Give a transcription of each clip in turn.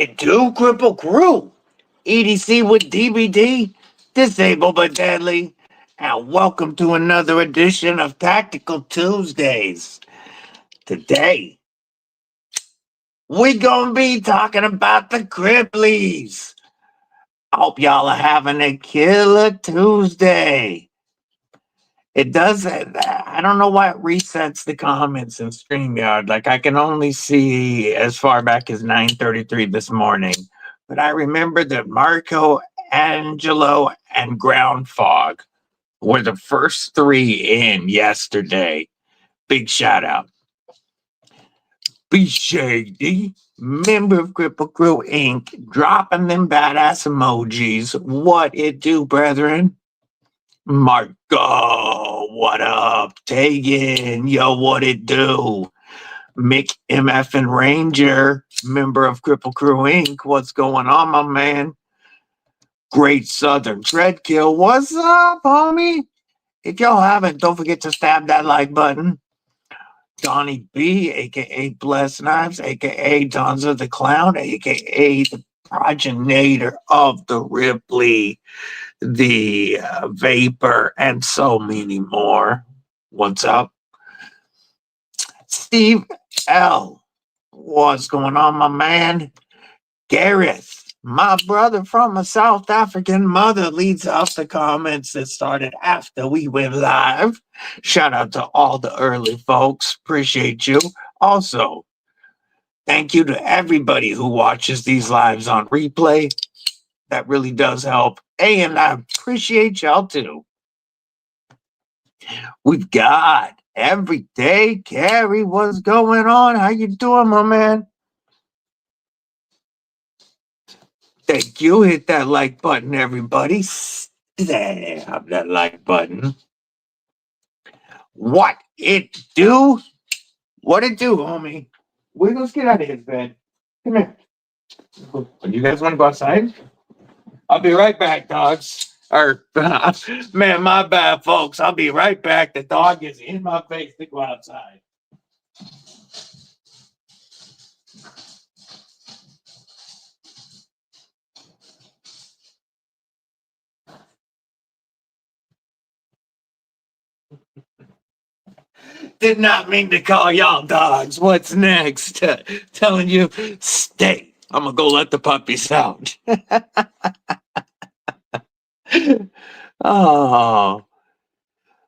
it do, Kripple Krew? EDC with DBD, disabled but deadly, and welcome to another edition of Tactical Tuesdays. Today, we're gonna be talking about the KRIPPLIES. I hope y'all are having a killer Tuesday. It does. I don't know why it resets the comments in StreamYard. Like I can only see as far back as 9:33 this morning. But I remember that Marco, Angelo, and Ground Fog were the first three in yesterday. Big shout out. Be Shady, member of Kripple Krew Inc., dropping them badass emojis. What it do, brethren? Marco, what up? Tegan, yo, what it do? Mick MF and Ranger, member of Kripple Krew Inc. What's going on, my man? Great Southern Dreadkill, what's up, homie? If y'all haven't, don't forget to stab that like button. Donnie B, aka Blessed Knives, aka Donza the Clown, aka the progenitor of the Ripley, the Vapor, and so many more. What's up? Steve L, what's going on, my man? Gareth, my brother from a South African mother, leads off the comments that started after we went live. Shout out to all the early folks. Appreciate you. Also, thank you to everybody who watches these lives on replay. That really does help. And I appreciate y'all too. We've got Everyday Carrie. What's going on? How you doing, my man? Thank you. Hit that like button, everybody. Stab that like button. What it do? What it do, homie? Wiggles, get out of his bed. Come here. You guys want to go outside? I'll be right back, dogs. Or, man, my bad, folks. I'll be right back. The dog is in my face to go outside. Did not mean to call y'all dogs. What's next? Telling you, stay. I'm going to go let the puppies out. Oh.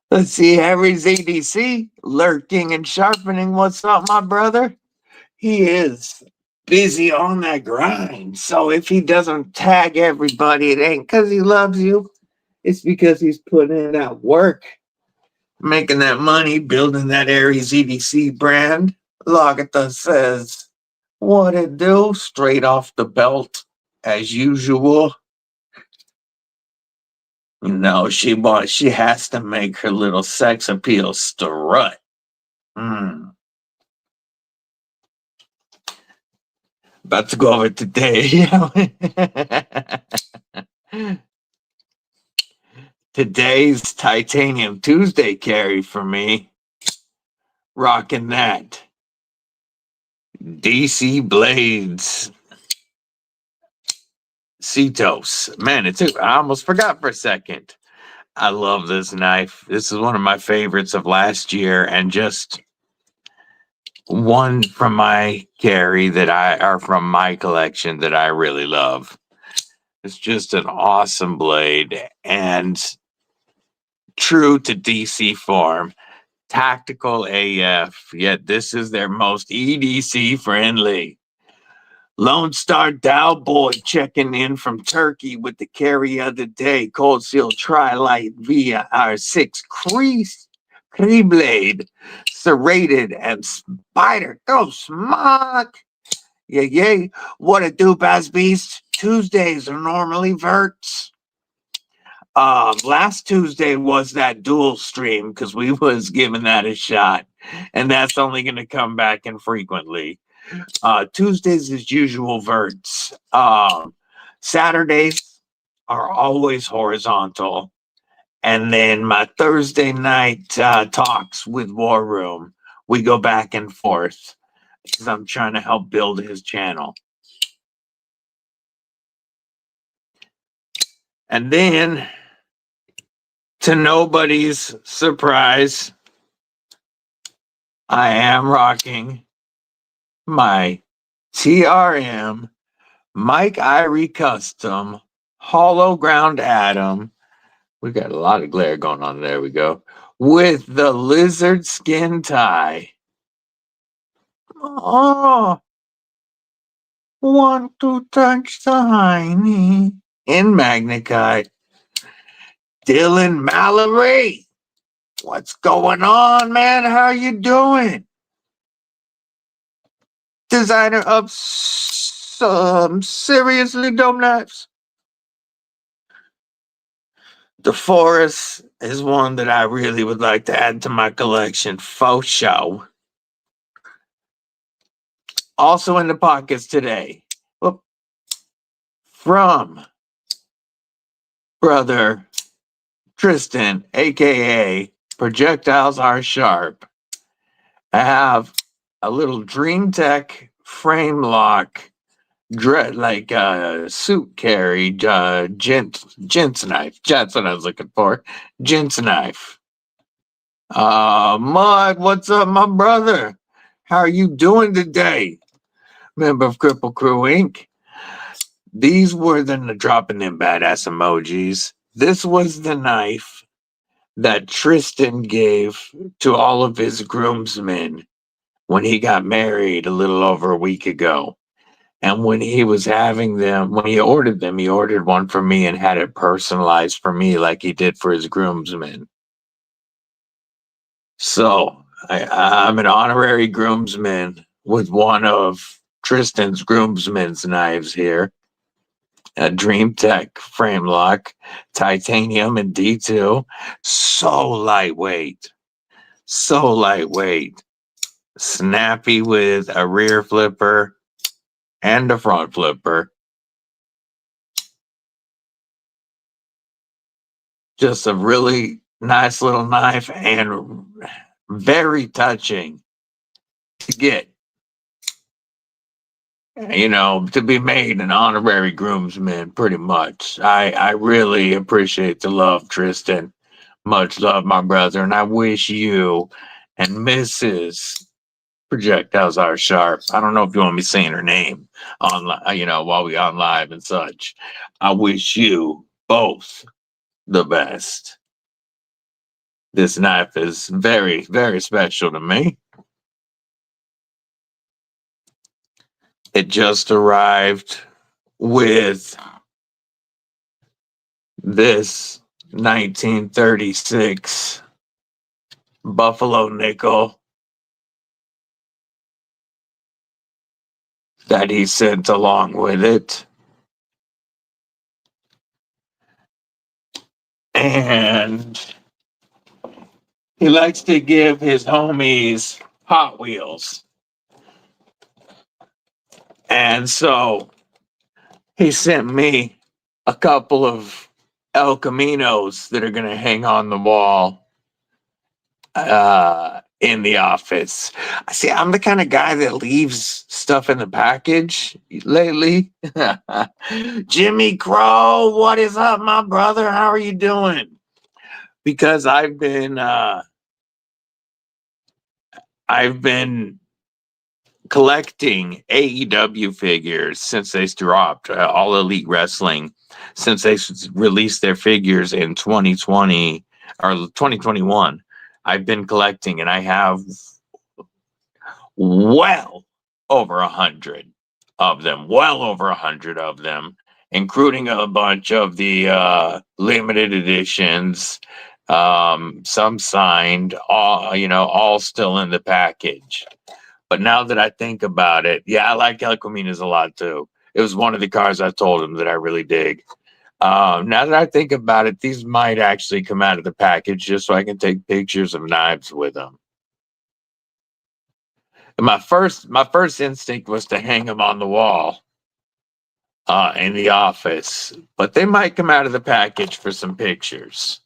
Let's see, Harry's EDC, lurking and sharpening. What's up, my brother? He is busy on that grind. So if he doesn't tag everybody, it ain't because he loves you. It's because he's putting in that work, making that money, building that Aries EDC brand. Lagatha says, what it do? Straight off the belt, as usual. No, she has to make her little sex appeal strut. About to go over today. Today's Titanium Tuesday carry for me. Rocking that. DC Blades. Cetos. Man, I almost forgot for a second. I love this knife. This is one of my favorites of last year, and just one from my carry from my collection that I really love. It's just an awesome blade and true to DC form. Tactical AF, yet this is their most EDC friendly. Lone Star Dow Boy checking in from Turkey with the carry of the day. Cold Seal Tri-Light via R6 Kree blade. Serrated and Spider. Go smock. Yeah. What it do, Bass Beast? Tuesdays are normally verts. Last Tuesday was that dual stream because we was giving that a shot. And that's only going to come back infrequently. Tuesdays is usual verts. Saturdays are always horizontal. And then my Thursday night talks with War Room, we go back and forth because I'm trying to help build his channel. And then, to nobody's surprise, I am rocking my TRM Mike Irie Custom Hollow Ground Atom. We got a lot of glare going on. There we go. With the lizard skin tie. Oh, want to touch the hiney. In Magnicite. Dylan Mallory. What's going on, man? How you doing? Designer of some seriously dope knives. The Forest is one that I really would like to add to my collection. Faux show. Also in the pockets today. From brother Tristan, aka Projectiles Are Sharp. I have a little Dream Tech frame lock, suit carry, gents knife. That's what I was looking for. Gents knife. Mud, what's up, my brother? How are you doing today? Member of Kripple Krew Inc. These were dropping them badass emojis. This was the knife that Tristan gave to all of his groomsmen when he got married a little over a week ago. And when he was having them, when he ordered them, he ordered one for me and had it personalized for me like he did for his groomsmen. So I'm an honorary groomsman with one of Tristan's groomsmen's knives here. A Dream Tech frame lock, titanium and D2. So lightweight. So lightweight. Snappy with a rear flipper and a front flipper. Just a really nice little knife and very touching to get. You know, to be made an honorary groomsman, pretty much. I really appreciate the love, Tristan. Much love, my brother, and I wish you and Mrs. Projectiles Are Sharp. I don't know if you want me saying her name on, while we on live and such. I wish you both the best. This knife is very, very special to me. It just arrived with this 1936 Buffalo nickel that he sent along with it. And he likes to give his homies Hot Wheels. And so he sent me a couple of El Caminos that are going to hang on the wall in the office. See, I'm the kind of guy that leaves stuff in the package lately. Jimmy Crow, what is up, my brother? How are you doing? Because I've been collecting AEW figures since they dropped, All Elite Wrestling, since they released their figures in 2020 or 2021. I've been collecting, and I have well over 100 of them, including a bunch of the limited editions, some signed, all still in the package. But now that I think about it, yeah, I like El Caminos a lot too. It was one of the cars I told him that I really dig. Now that I think about it, these might actually come out of the package just so I can take pictures of knives with them. And my first instinct was to hang them on the wall in the office, but they might come out of the package for some pictures.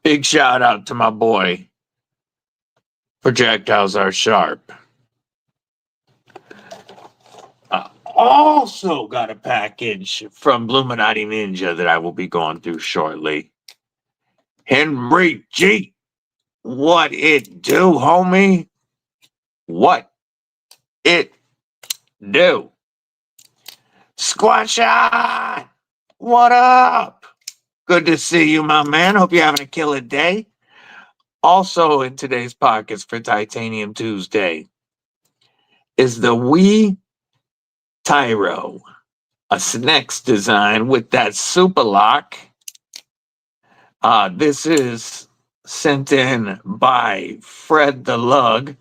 Big shout out to my boy, Projectiles Are Sharp. also got a package from Illuminati Ninja that I will be going through shortly. Henry G. What it do, homie? What it do? Squat shot! What up? Good to see you, my man. Hope you're having a killer day. Also in today's pockets for Titanium Tuesday is the Wii Tyro, a SNEX design with that super lock. This is sent in by Fred the Lug,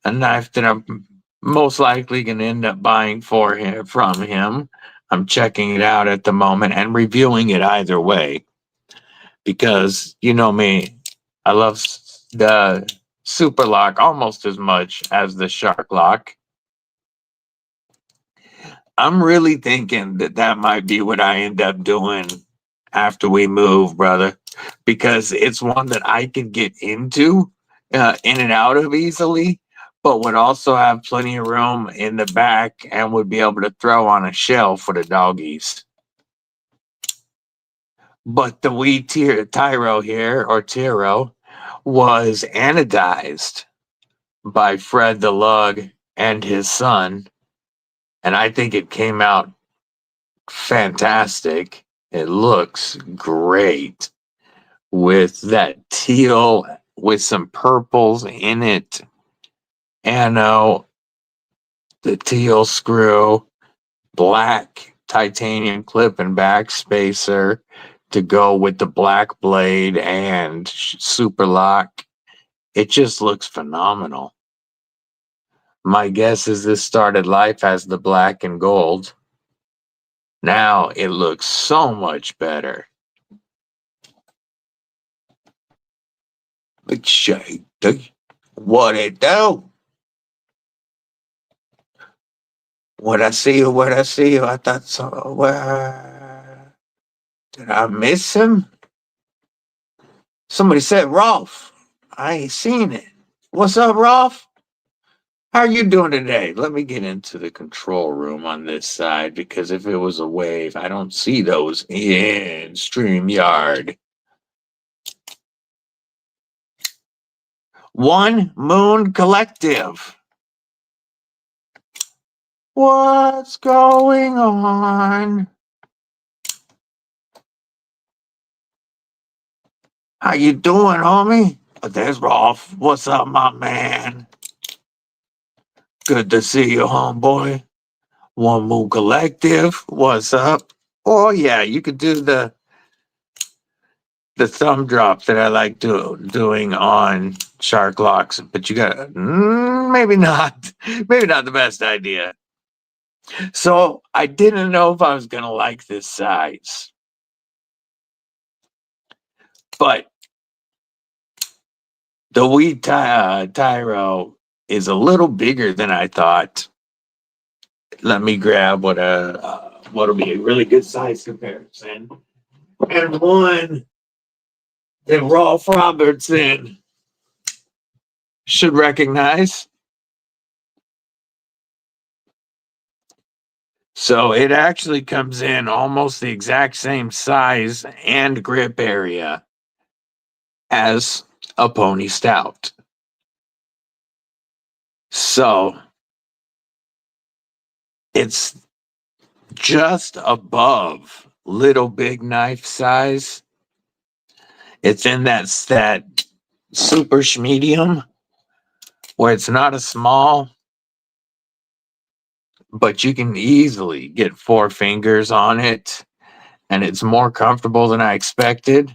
a knife that I'm most likely going to end up buying from him. I'm checking it out at the moment and reviewing it either way because you know me, I love the super lock almost as much as the shark lock. I'm really thinking that might be what I end up doing after we move, brother, because it's one that I can get into in and out of easily, but would also have plenty of room in the back and would be able to throw on a shelf for the doggies. But the wee Tyro here, or Tiro, was anodized by Fred the Lug and his son, and I think it came out fantastic. It looks great with that teal with some purples in it. Anno, the teal screw, black titanium clip and back spacer to go with the black blade and super lock. It just looks phenomenal. My guess is this started life as the black and gold. Now it looks so much better. Big shade. What it do? What I see you, what I see you. I thought so. Where did I miss him? Somebody said Rolf. I ain't seen it. What's up, Rolf? How are you doing today? Let me get into the control room on this side because if it was a wave, I don't see those in StreamYard. One Moon Collective. What's going on? How you doing, homie? Oh, there's Rolf. What's up, my man? Good to see you, homeboy. One Moon Collective. What's up? Oh yeah, you could do the thumb drop that I like doing on shark locks, but you got maybe not the best idea. So I didn't know if I was gonna like this size, but the wee Tyro is a little bigger than I thought. Let me grab what'll be a really good size comparison, and one that Rolf Robertson should recognize. So it actually comes in almost the exact same size and grip area as a Pony Stout. So it's just above Little Big Knife size. It's in that super medium where it's not a small, but you can easily get 4 fingers on it, and it's more comfortable than I expected.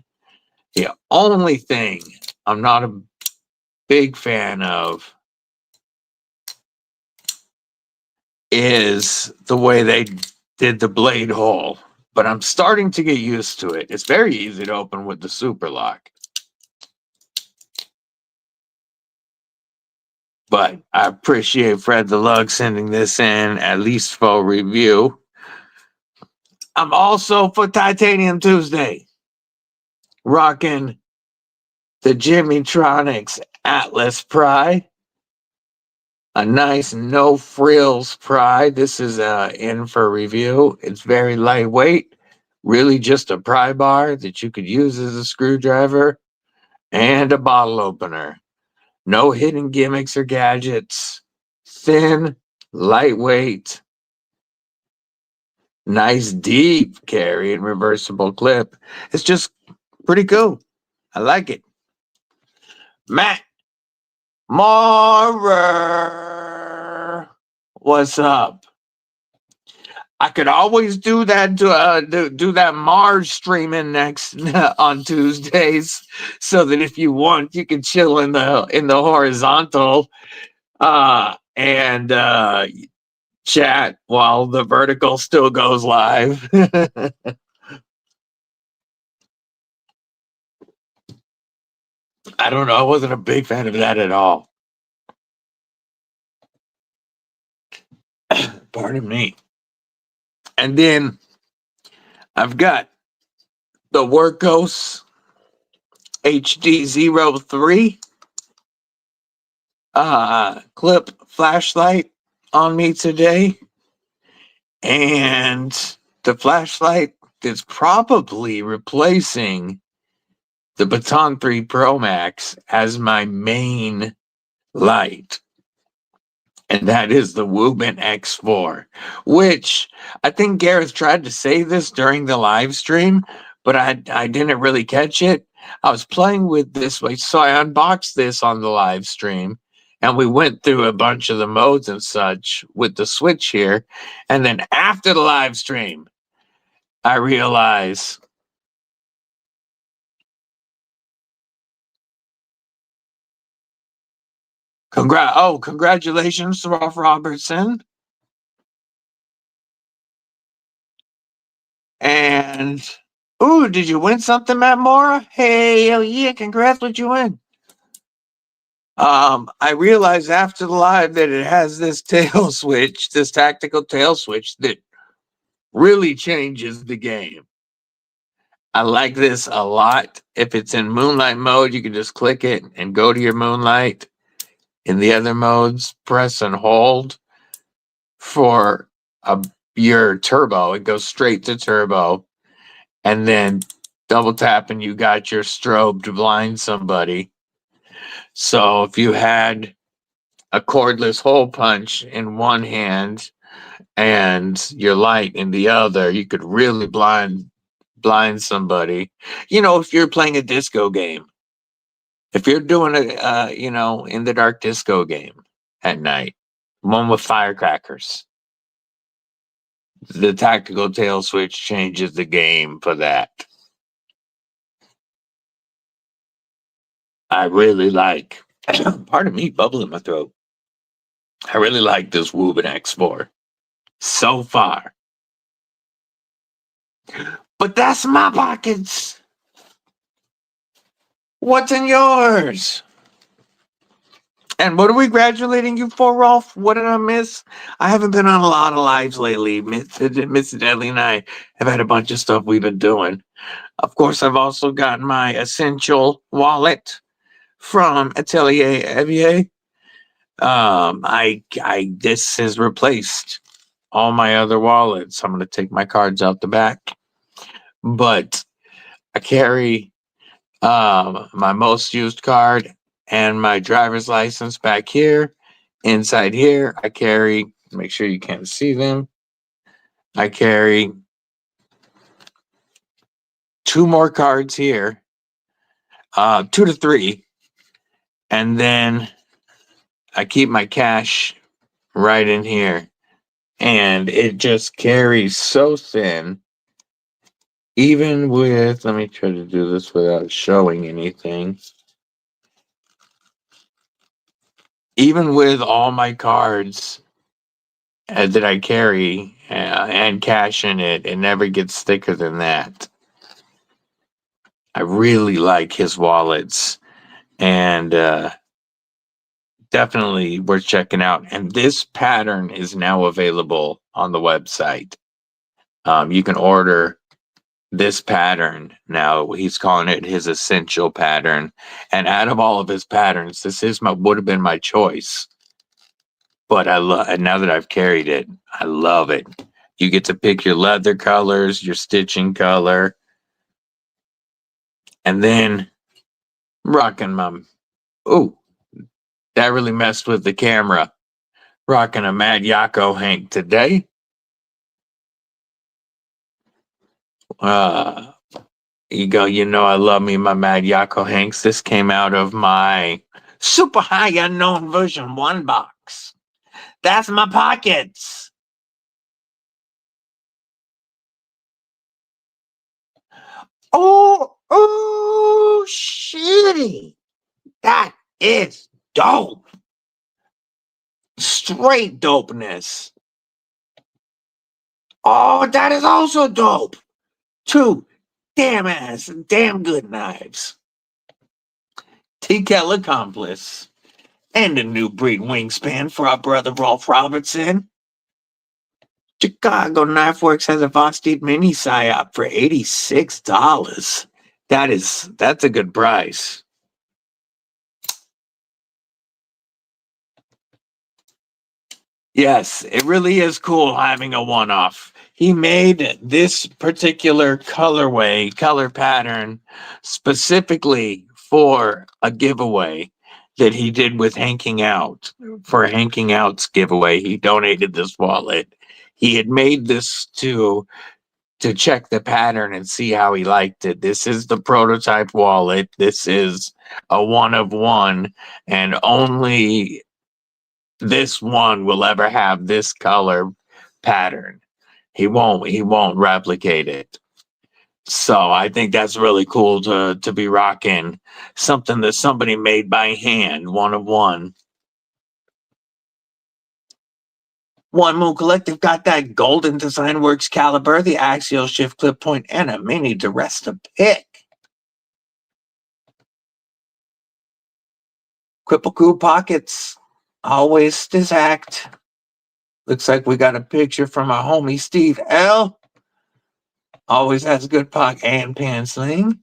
The only thing I'm not a big fan of is the way they did the blade hole, but I'm starting to get used to it. It's very easy to open with the super lock. But I appreciate Fred the Lug sending this in, at least for review. I'm also for Titanium Tuesday rocking the Jimmytronics Atlas Pry. A nice no frills pry. This is in for review. It's very lightweight, really just a pry bar that you could use as a screwdriver and a bottle opener. No hidden gimmicks or gadgets. Thin, lightweight, nice deep carry and reversible clip. It's just pretty cool. I like it. Matt Maurer, what's up? I could always do that do that Mars streaming next on Tuesdays, so that if you want, you can chill in the horizontal and chat while the vertical still goes live. I don't know. I wasn't a big fan of that at all. Pardon me. And then I've got the Workos HD03 clip flashlight on me today. And the flashlight is probably replacing the Baton 3 Pro Max as my main light. And that is the Woobin X4, which I think Gareth tried to say this during the live stream, but I didn't really catch it. I was playing with this, so I unboxed this on the live stream, and we went through a bunch of the modes and such with the Switch here. And then after the live stream, I realized congratulations to Rolf Robertson. And ooh, did you win something, Matt Mora? Hey, hell yeah, congrats, what you win? I realized after the live that it has this tail switch, this tactical tail switch that really changes the game. I like this a lot. If it's in moonlight mode, you can just click it and go to your moonlight. In the other modes, press and hold for your turbo. It goes straight to turbo. And then double tap and you got your strobe to blind somebody. So if you had a cordless hole punch in one hand and your light in the other, you could really blind somebody. You know, if you're playing a disco game, if you're doing a in the dark disco game at night, one with firecrackers, the tactical tail switch changes the game for that. I really like, pardon me, bubble in my throat. I really like this Woobin X4 so far. But that's my pockets. What's in yours? And what are we congratulating you for, Rolf? What did I miss? I haven't been on a lot of lives lately. Miss Deadly and I have had a bunch of stuff we've been doing. Of course, I've also got my Essential wallet from Atelier Evier. This has replaced all my other wallets. I'm going to take my cards out the back, but I carry my most used card and my driver's license back here. Inside here, I carry, make sure you can't see them, I carry 2 more cards here, 2 to 3, and then I keep my cash right in here. And it just carries so thin, even with, let me try to do this without showing anything. Even with all my cards that I carry and cash in it, it never gets thicker than that. I really like his wallets, and definitely worth checking out. And this pattern is now available on the website. You can order this pattern now. He's calling it his essential pattern, and out of all of his patterns, this is would have been my choice but I love, and now that I've carried it, I love it. You get to pick your leather colors, your stitching color, and then rocking my, oh, that really messed with the camera. Rocking a Mad Yako Hank today. Uh, you go, you know I love me my Mad Yako Hanks. This came out of my Super High Unknown version 1 box. That's my pockets. Oh, shitty. That is dope. Straight dopeness. Oh, that is also dope. 2 damn good knives. TCal Accomplice. And a new breed wingspan for our brother Rolf Robertson. Chicago Knife Works has a Vosteed mini psyop for $86. That's a good price. Yes, it really is cool having a one-off. He made this particular color pattern specifically for a giveaway that he did with Hanking Out. For Hanking Out's giveaway, he donated this wallet. He had made this to check the pattern and see how he liked it. This is the prototype wallet. This is a one of one, and only this one will ever have this color pattern. He won't replicate it. So I think that's really cool to be rocking something that somebody made by hand, one of one. One Moon Collective got that Golden Design Works caliber, the axial shift clip point, and a mini Duresta pick. Kripple Krew pockets, always stacked. Looks like we got a picture from our homie Steve L. Always has a good pocket and pan sling.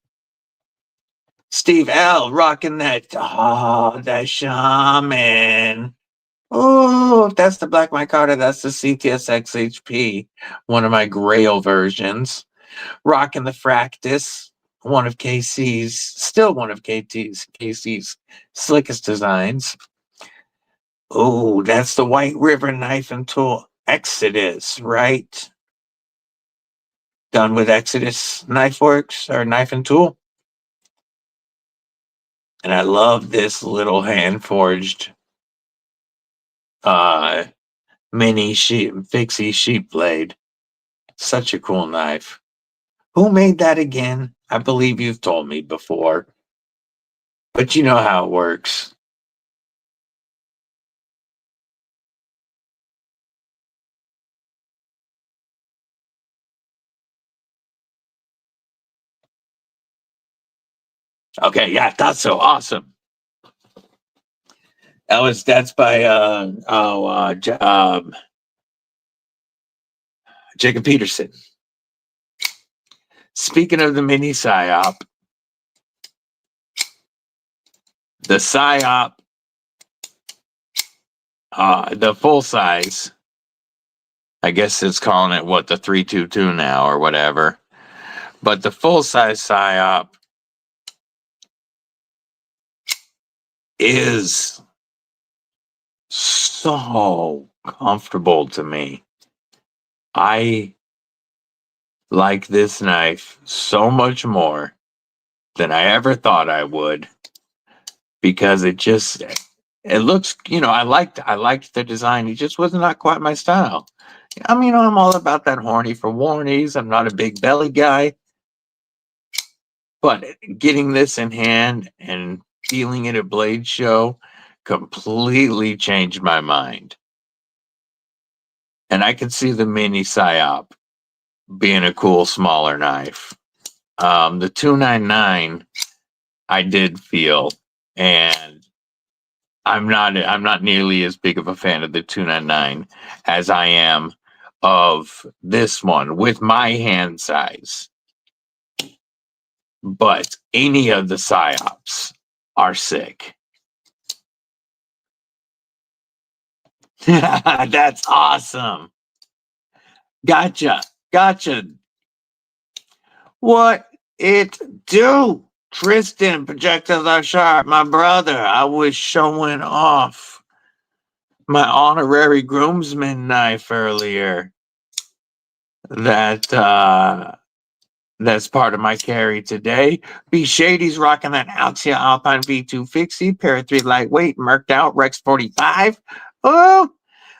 Steve L rocking that, that shaman. Oh, if that's the Black Mike Carter, that's the CTSX HP, one of my Grail versions. Rocking the Fractus, one of still one of KC's slickest designs. Oh, that's the White River Knife and Tool Exodus, right? Done with Exodus Knife Works or Knife and Tool. And I love this little hand forged mini fixie sheep blade. Such a cool knife. Who made that again? I believe you've told me before. But you know how it works. Okay, yeah, that's so awesome. That's by Jacob Peterson. Speaking of the mini psyop, the psyop, the full size, I guess it's calling it what, the 322 now or whatever. But the full size psyop is so comfortable to me. I like this knife so much more than I ever thought I would, because it looks, I liked the design. It just was not quite my style. I mean, I'm all about that horny for warnies. I'm not a big belly guy, but getting this in hand and feeling it at Blade Show completely changed my mind. And I could see the mini psyop being a cool smaller knife. The 299 I did feel, and I'm not nearly as big of a fan of the 299 as I am of this one with my hand size. But any of the psyops are sick. That's awesome. Gotcha. Gotcha. What it do? Tristan, projectiles are sharp. My brother, I was showing off my honorary groomsman knife earlier. That's part of my carry today. B Shady's rocking that Altia Alpine V2 Fixie, Para 3 lightweight, merked out, Rex 45. Oh,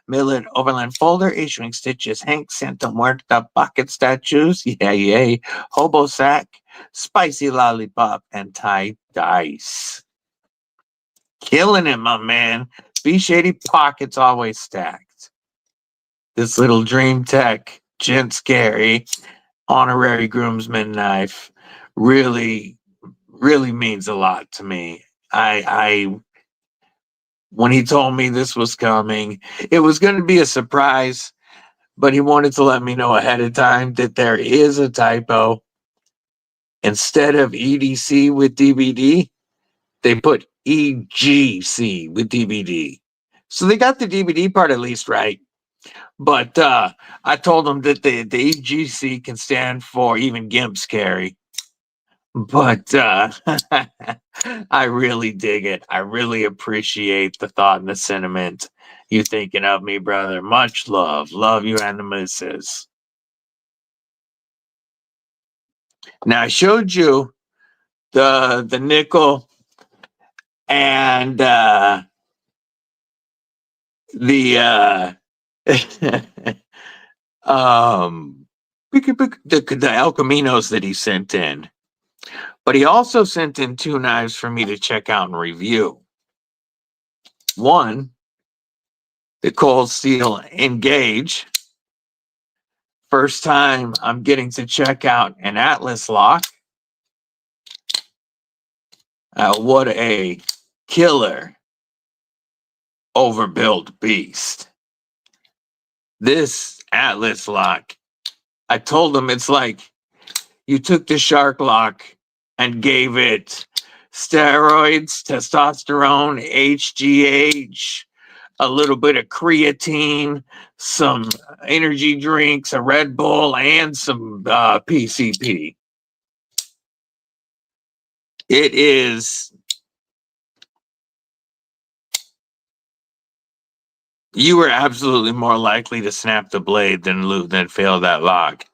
Millet Overland Folder, issuing stitches, Hank Santa Muerta pocket statues, yay, Hobo Sack, Spicy Lollipop, and Tie Dice. Killing it, my man. B Shady pockets always stacked. This little Dream Tech Gent Scary honorary groomsman knife really means a lot to me. I when he told me this was coming, it was going to be a surprise, but he wanted to let me know ahead of time that there is a typo. Instead of EDC with DVD, they put EGC with DVD. So they got the DVD part at least right. But I told them that the EGC can stand for even Gimp's carry. But I really dig it. I really appreciate the thought and the sentiment. You thinking of me, brother. Much love. Love you and the missus. Now I showed you the nickel and the the El Caminos that he sent in. But he also sent in 2 knives for me to check out and review. One, the Cold Steel Engage. First time I'm getting to check out an Atlas lock. What a killer overbuilt beast. This Atlas lock, I told him it's like you took the Shark lock and gave it steroids, testosterone, HGH, a little bit of creatine, some energy drinks, a Red Bull, and some PCP. It is, you were absolutely more likely to snap the blade than fail that lock.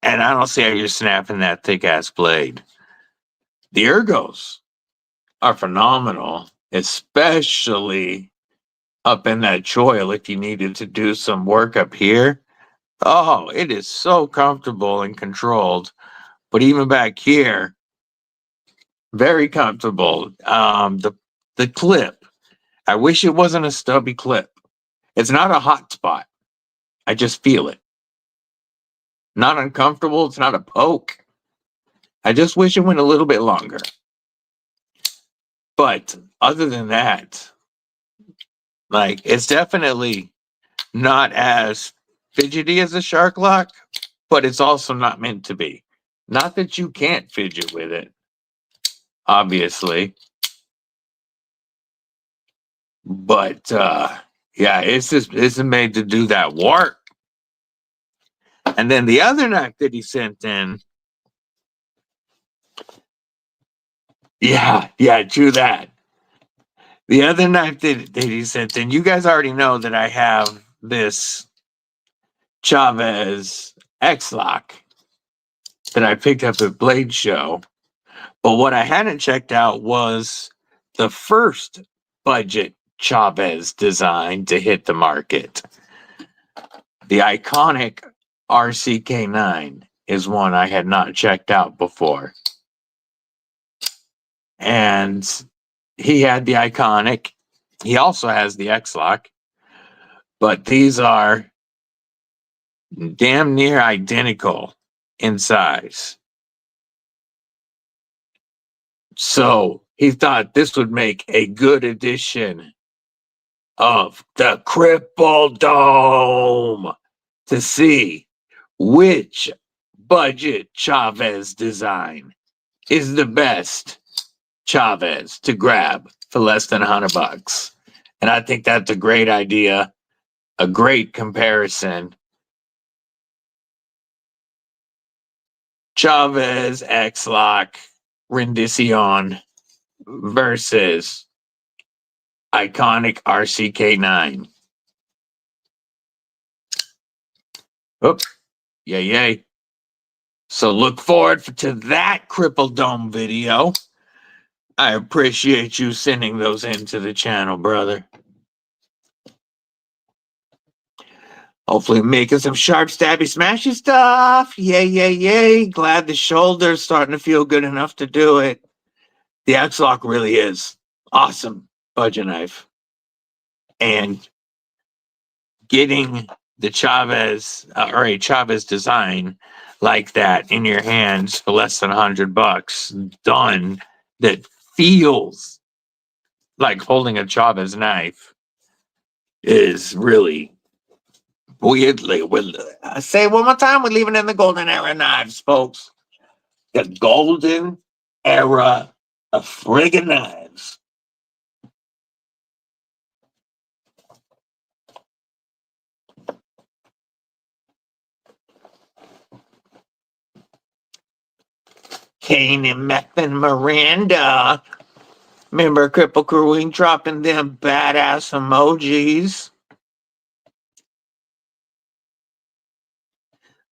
And I don't see how you're snapping that thick ass blade. The ergos are phenomenal, especially up in that choil if you needed to do some work up here. Oh, it is so comfortable and controlled. But even back here, very comfortable. The clip, I wish it wasn't a stubby clip. It's not a hot spot. I just feel it. Not uncomfortable. It's not a poke. I just wish it went a little bit longer. But other than that, like, it's definitely not as fidgety as a Shark lock, but it's also not meant to be. Not that you can't fidget with it, obviously. But yeah, it's made to do that work. And then the other knife that he sent in, yeah, true that. The other knife that he sent in, you guys already know that I have this Chavez X-Lock that I picked up at Blade Show. But what I hadn't checked out was the first budget Chavez design to hit the market. The iconic RCK9 is one I had not checked out before. And he had the iconic. He also has the X-Lock. But these are damn near identical in size. So he thought this would make a good addition of the Kripple Dome to see which budget Chavez design is the best Chavez to grab for less than $100. And I think that's a great idea. a great comparison. Chavez X-Lock Rendition versus iconic RCK9. Oops. Yay. So look forward to that Kripple Dome video. I appreciate you sending those into the channel, brother. Hopefully making some sharp, stabby, smashy stuff. Yay. Glad the shoulder's starting to feel good enough to do it. The X-Lock really is awesome budget knife. And getting the Chavez or a Chavez design like that in your hands for less than $100 done that feels like holding a Chavez knife is really weirdly. I say it one more time, we're leaving in the golden era knives, folks. The golden era of friggin' knives. Kane and Meth and Miranda. Remember Kripple Krew dropping them badass emojis?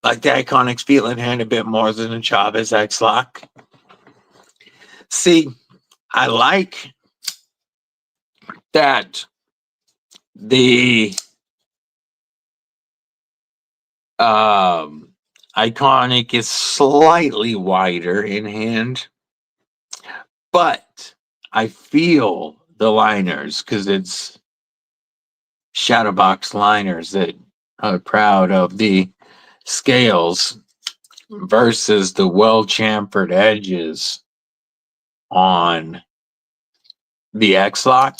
Like the iconic feeling hand a bit more than the Chavez X-Lock. See, I like that the iconic is slightly wider in hand, but I feel the liners because it's Shadowbox liners that are proud of the scales versus the well-chamfered edges on the X-Lock.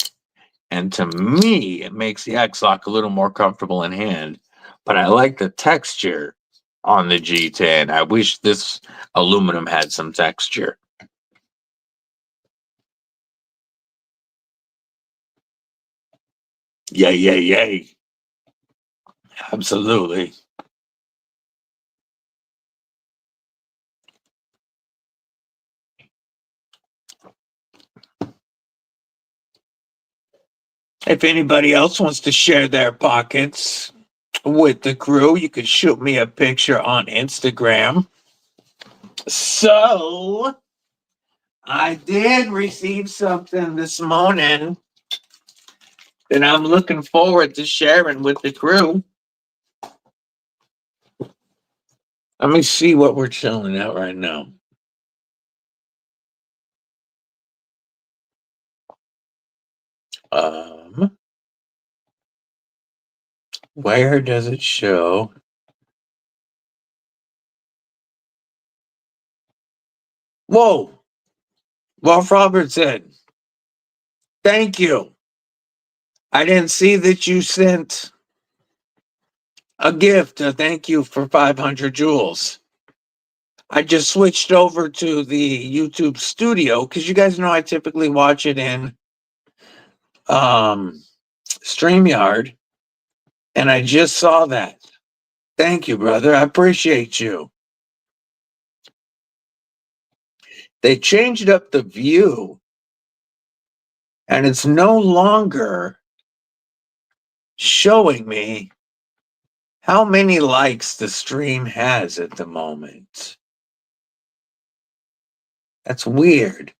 And to me, it makes the X-Lock a little more comfortable in hand. But I like the texture on the G10. I wish this aluminum had some texture. Yay. Absolutely. If anybody else wants to share their pockets with the crew, you could shoot me a picture on Instagram. So, I did receive something this morning that I'm looking forward to sharing with the crew. Let me see what we're chilling at right now. Where does it show? Whoa! Wolf Robertson, thank you. I didn't see that you sent a gift to thank you for 500 joules. I just switched over to the YouTube studio because you guys know I typically watch it in StreamYard, and I just saw that. Thank you, brother. I appreciate you. They changed up the view, and it's no longer showing me how many likes the stream has at the moment. That's weird.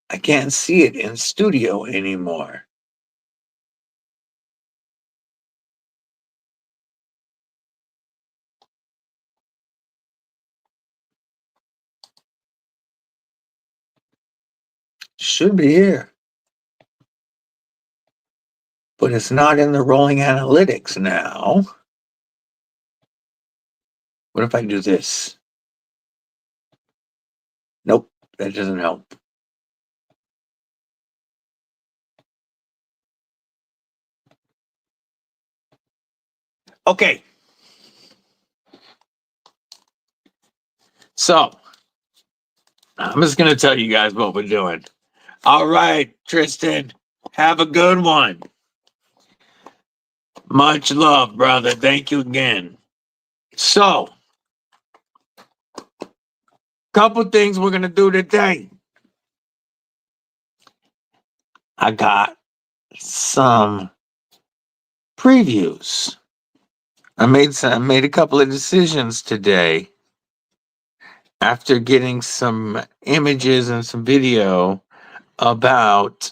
I can't see it in studio anymore. Should be here. But it's not in the rolling analytics now. What if I do this? Nope, that doesn't help. Okay. So, I'm just going to tell you guys what we're doing. All right, Tristan, have a good one. Much love, brother. Thank you again. So, couple things we're gonna do today. I got some previews. I made a couple of decisions today after getting some images and some video about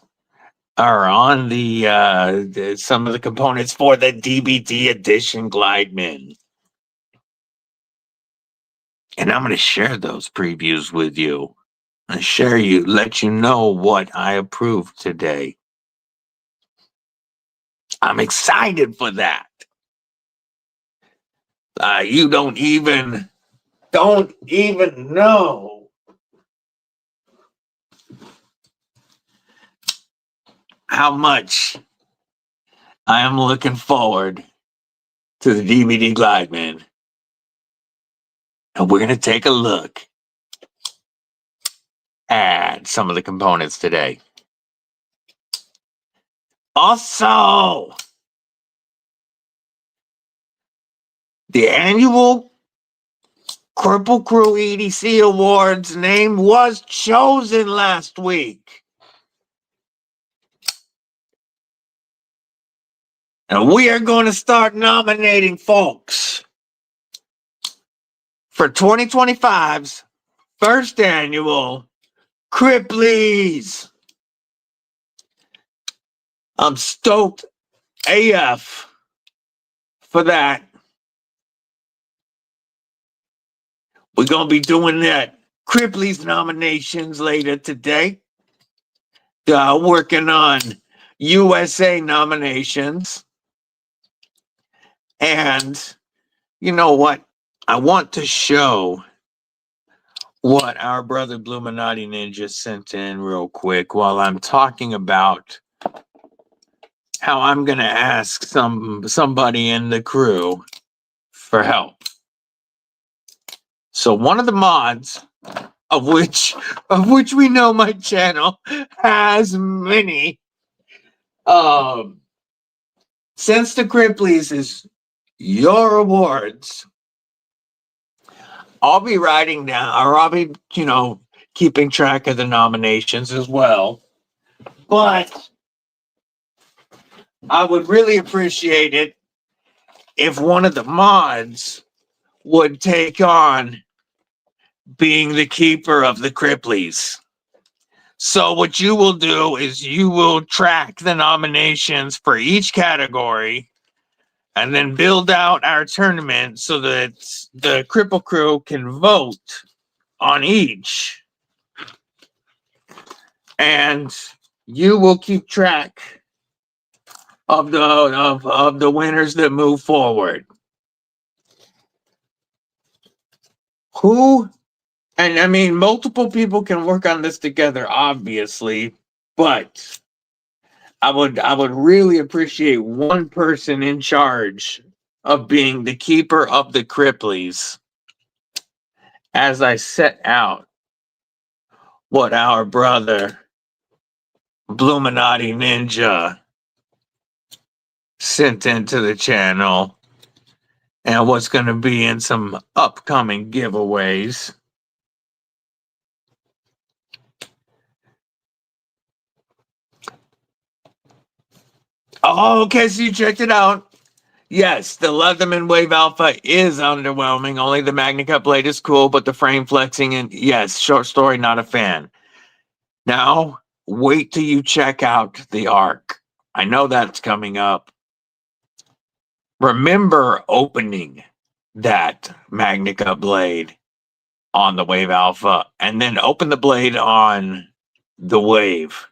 or on the some of the components for the DBD edition Glideman. And I'm going to share those previews with you and let you know what I approved today. I'm excited for that. You don't even know how much I am looking forward to the DVD Glideman. And we're going to take a look at some of the components today. Also, the annual Kripple Krew EDC Awards name was chosen last week. And we are going to start nominating folks for 2025's first annual KRIPPLIES. I'm stoked AF for that. We're going to be doing that KRIPPLIES nominations later today. Working on USA nominations. And you know what? I want to show what our brother Bluminati Ninja sent in real quick while I'm talking about how I'm going to ask somebody in the crew for help. So one of the mods of which we know my channel has many, since the KRIPPLIES is your awards, I'll be writing down, or I'll be, keeping track of the nominations as well. But I would really appreciate it if one of the mods would take on being the keeper of the KRIPPLIES. So what you will do is you will track the nominations for each category and then build out our tournament so that the Kripple Crew can vote on each. And you will keep track of the winners that move forward. And I mean, multiple people can work on this together, obviously, but I would really appreciate one person in charge of being the keeper of the KRIPPLIES as I set out what our brother Bluminati Ninja sent into the channel and what's going to be in some upcoming giveaways. Oh, okay, so you checked it out. Yes, the Leatherman Wave Alpha is underwhelming. Only the MagnaCut blade is cool, but the frame flexing and yes, short story, not a fan. Now, wait till you check out the ARC. I know that's coming up. Remember opening that MagnaCut blade on the Wave Alpha and then open the blade on the Wave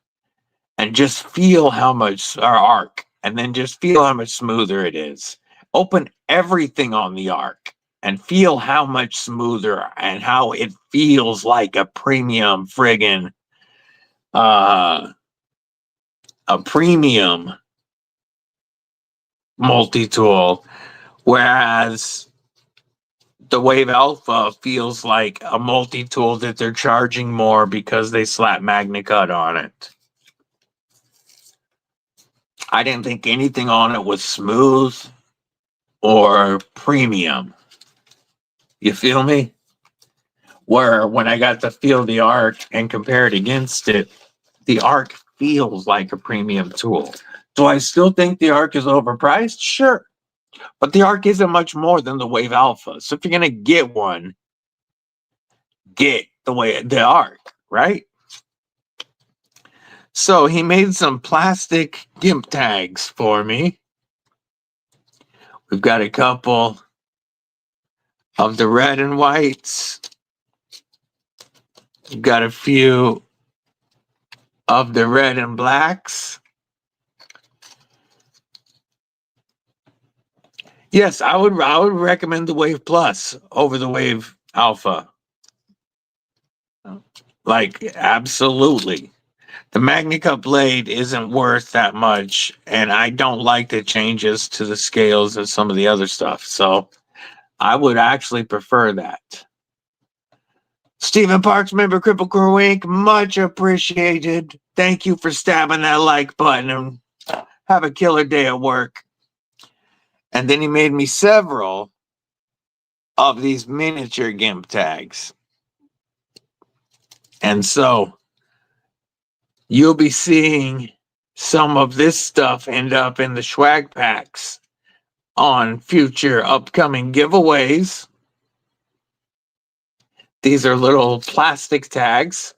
and just feel how much, or ARC, and then just feel how much smoother it is. Open everything on the ARC and feel how much smoother and how it feels like a premium friggin' a premium multi-tool, whereas the Wave Alpha feels like a multi-tool that they're charging more because they slap MagnaCut on it. I didn't think anything on it was smooth or premium. You feel me? Where when I got to feel the arc and compare it against it, the arc feels like a premium tool. Do I still think the arc is overpriced? Sure. But the arc isn't much more than the Wave Alpha. So if you're gonna get one, get the arc, right? So he made some plastic GIMP tags for me. We've got a couple of the red and whites. We've got a few of the red and blacks. Yes, I would recommend the Wave Plus over the Wave Alpha. Like, absolutely. The Magnica blade isn't worth that much, and I don't like the changes to the scales and some of the other stuff. So I would actually prefer that. Stephen Parks, member Kripple Krew Inc., much appreciated. Thank you for stabbing that like button, and have a killer day at work. And then he made me several of these miniature GIMP tags. And so you'll be seeing some of this stuff end up in the swag packs on future upcoming giveaways. These are little plastic tags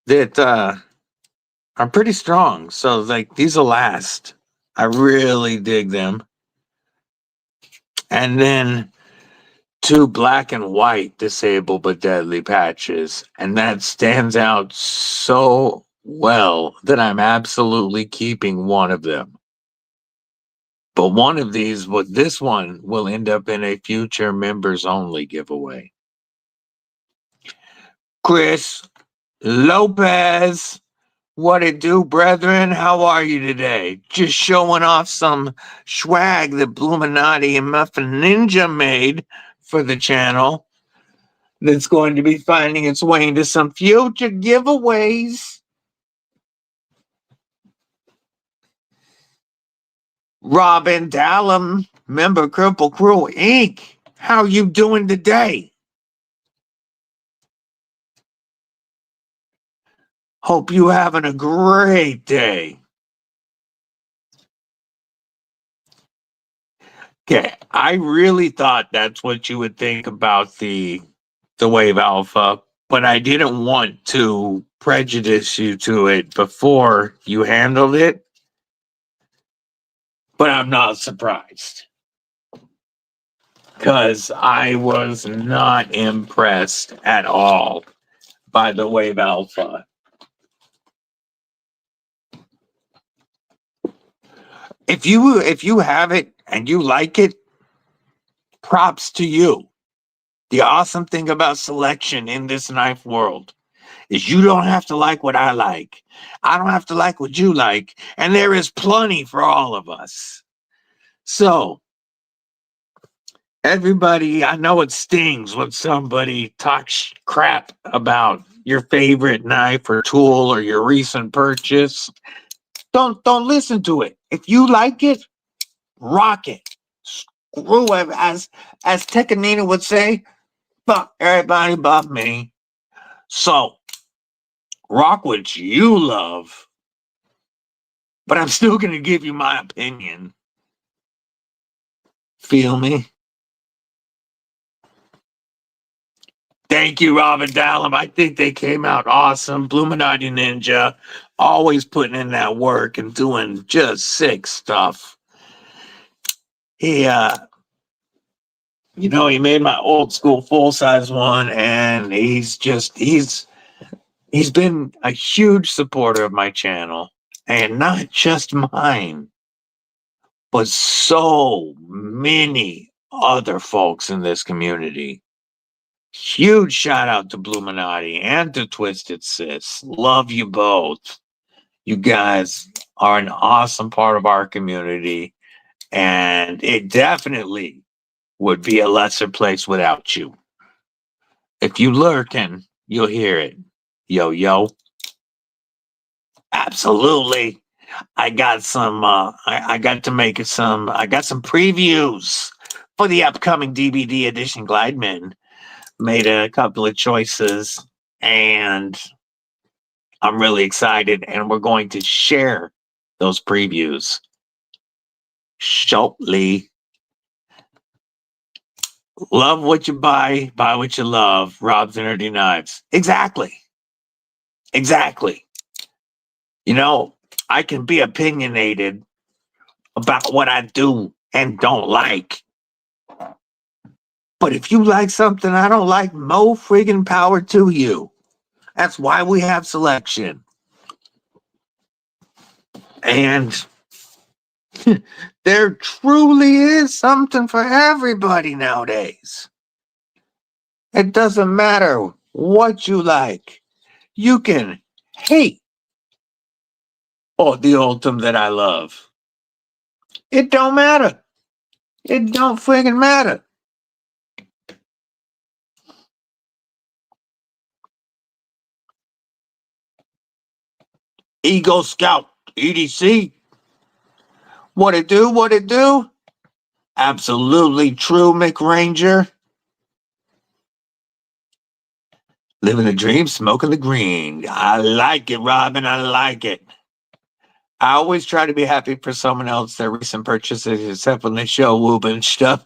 that are pretty strong. So like these will last. I really dig them. And then 2 black and white disabled but deadly patches. And that stands out so well that I'm absolutely keeping one of them. But one of these, this one will end up in a future members only giveaway. Chris Lopez, what it do, brethren? How are you today? Just showing off some swag that Bluminati and Muffin Ninja made for the channel. That's going to be finding its way into some future giveaways. Robin Dallum, member Kripple Krew Inc. How you doing today? Hope you having a great day. Okay, I really thought that's what you would think about the Wave Alpha, but I didn't want to prejudice you to it before you handled it. But I'm not surprised, because I was not impressed at all by the Wave Alpha. If you have it and you like it, props to you. The awesome thing about selection in this knife world is you don't have to like what I like. I don't have to like what you like. And there is plenty for all of us. So, everybody, I know it stings when somebody talks crap about your favorite knife or tool or your recent purchase. Don't listen to it. If you like it, rock it. Screw it. As Tekanina would say, fuck everybody but me. So, rock what you love. But I'm still going to give you my opinion. Feel me? Thank you, Robin Dallum. I think they came out awesome. Bluminati Ninja, always putting in that work and doing just sick stuff. He made my old school full-size one, and he's been a huge supporter of my channel, and not just mine, but so many other folks in this community. Huge shout out to Bluminati and to Twisted Sis. Love you both. You guys are an awesome part of our community, and it definitely would be a lesser place without you. If you lurking, you'll hear it. Yo, yo. Absolutely. I got some. I got to make some. I got some previews for the upcoming DBD edition Glideman. Made a couple of choices, and I'm really excited. And we're going to share those previews shortly. Love what you buy what you love. Rob's and Nerdy Knives. Exactly. Exactly. You know, I can be opinionated about what I do and don't like. But if you like something I don't like, mo friggin' power to you. That's why we have selection. And there truly is something for everybody nowadays. It doesn't matter what you like. You can hate the ultim that I love. It don't matter. It don't friggin' matter. Ego Scout EDC. What it do? What it do? Absolutely true, McRanger. Living the dream, smoking the green. I like it, Robin. I like it. I always try to be happy for someone else, their recent purchases, except when they show whoop and stuff.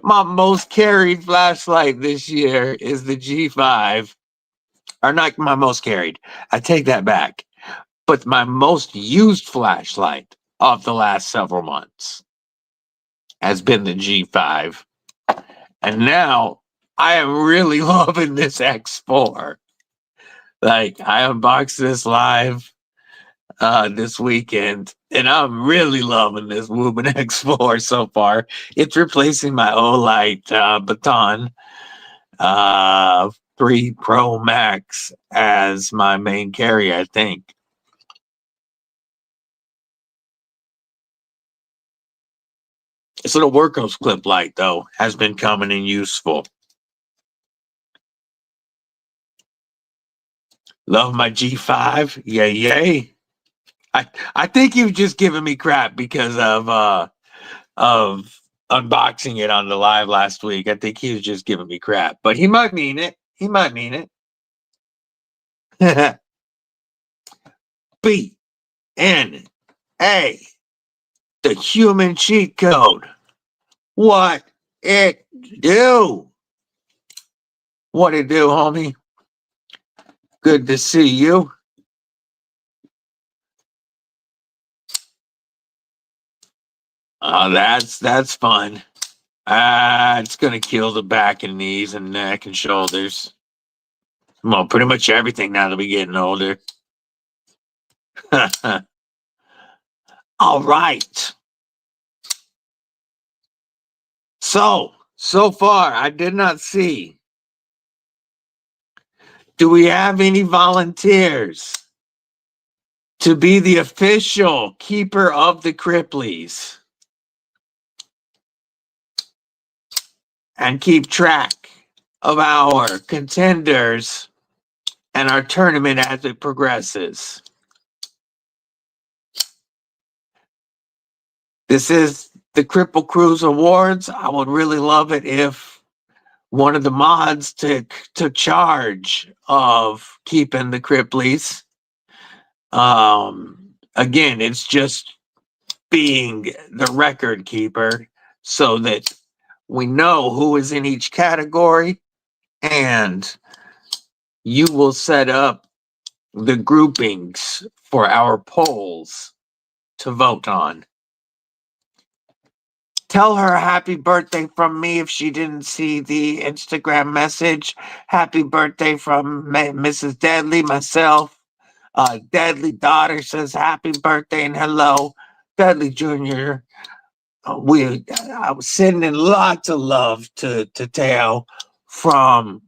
My most carried flashlight this year is the G5. Or not my most carried. I take that back. But my most used flashlight of the last several months has been the G5. And now I am really loving this X4. Like, I unboxed this live this weekend, and I'm really loving this Woobin X4 so far. It's replacing my Olight Baton 3 Pro Max as my main carry, I think. This little Workhorse clip light, though, has been coming in useful. Love my G5. Yay, yay. I think you've just given me crap because of unboxing it on the live last week. I think he was just giving me crap, but he might mean it. He might mean it. B-N-A, the human cheat code. What it do? What it do, homie? Good to see you. Oh, that's fun. It's gonna kill the back and knees and neck and shoulders. Well, pretty much everything now that we're getting older. All right. So far, I did not see. Do we have any volunteers to be the official keeper of the KRIPPLIES and keep track of our contenders and our tournament as it progresses? This is the Kripple Cruise Awards. I would really love it if one of the mods took charge of keeping the KRIPPLIES. Again, it's just being the record keeper so that we know who is in each category, and you will set up the groupings for our polls to vote on. Tell her happy birthday from me if she didn't see the Instagram message. Happy birthday from Mrs. Deadly, myself. Deadly daughter says happy birthday and hello. Deadly Jr. I was sending lots of love to Teo from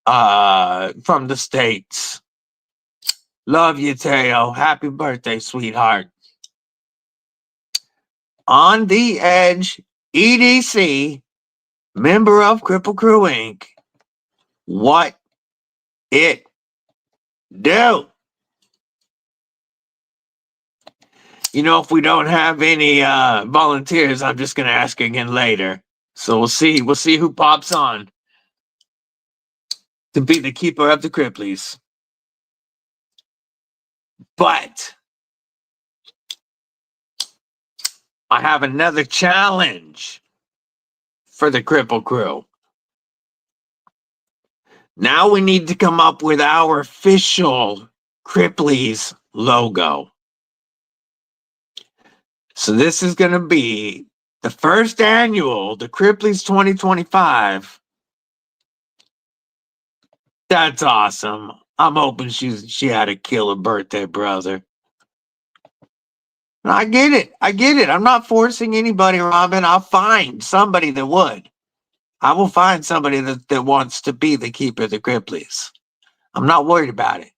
the States. Love you, Teo. Happy birthday, sweetheart. On the Edge, EDC, member of Kripple Krew Inc. What it do. You know, if we don't have any volunteers, I'm just gonna ask again later. So we'll see. We'll see who pops on to be the keeper of the Kripplies. But I have another challenge for the Kripple crew. Now we need to come up with our official KRIPPLIES logo. So this is going to be the first annual, the KRIPPLIES 2025. That's awesome. I'm hoping she had a killer birthday, brother. I get it. I get it. I'm not forcing anybody, Robin. I'll find somebody that would. I will find somebody that wants to be the keeper of the KRIPPLIES. I'm not worried about it.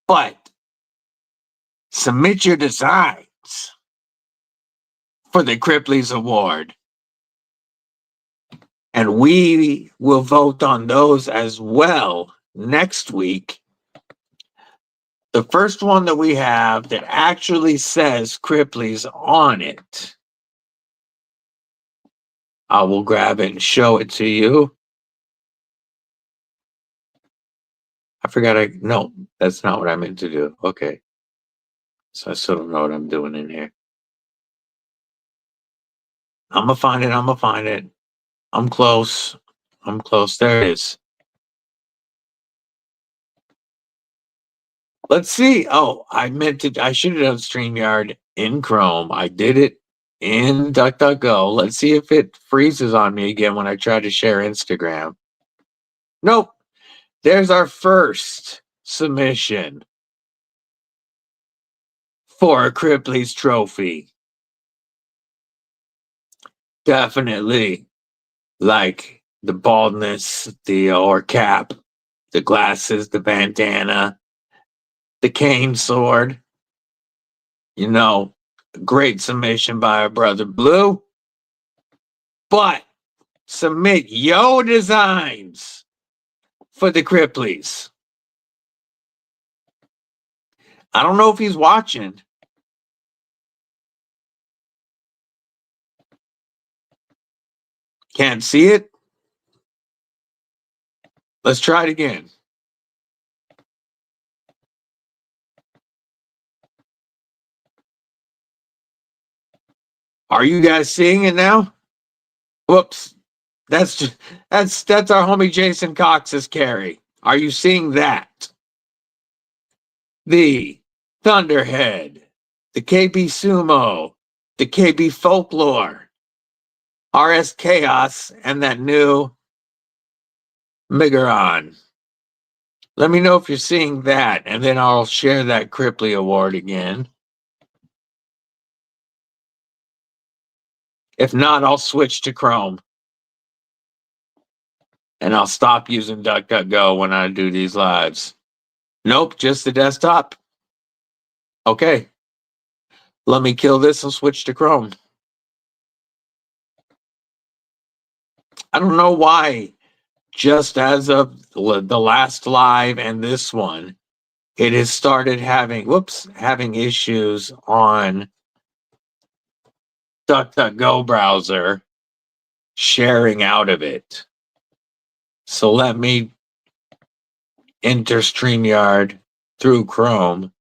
But submit your designs for the KRIPPLIES Award. And we will vote on those as well next week. The first one that we have that actually says KRIPPLIES on it, I will grab it and show it to you. I forgot no, that's not what I meant to do. Okay. So I still don't know what I'm doing in here. I'm gonna find it. I'm gonna find it. I'm close. I'm close. There it is. Let's see. Oh, I should have done StreamYard in Chrome. I did it in DuckDuckGo. Let's see if it freezes on me again when I try to share Instagram. Nope. There's our first submission for a KRIPPLIES trophy. Definitely like the baldness, or cap, the glasses, the bandana, the cane sword. You know, great submission by our brother Blue. But submit your designs for the KRIPPLIES. I don't know if he's watching. Can't see it. Let's try it again. Are you guys seeing it now? Whoops. That's our homie Jason Cox's carry. Are you seeing that? The Thunderhead, the KB Sumo, the KB Folklore, RS Chaos, and that new Megaron. Let me know if you're seeing that, and then I'll share that KRIPPLIE award again. If not, I'll switch to Chrome. And I'll stop using DuckDuckGo when I do these lives. Nope, just the desktop. Okay. Let me kill this and switch to Chrome. I don't know why, just as of the last live and this one, it has started having issues on DuckDuckGo browser sharing out of it. So let me enter StreamYard through Chrome.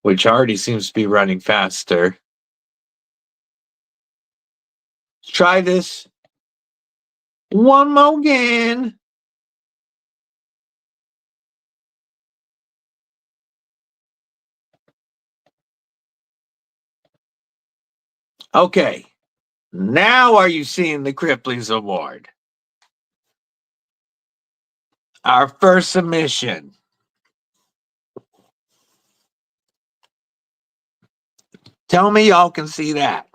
Which already seems to be running faster. Let's try this one more again. Okay. Now are you seeing the KRIPPLIES Award? Our first submission. Tell me y'all can see that.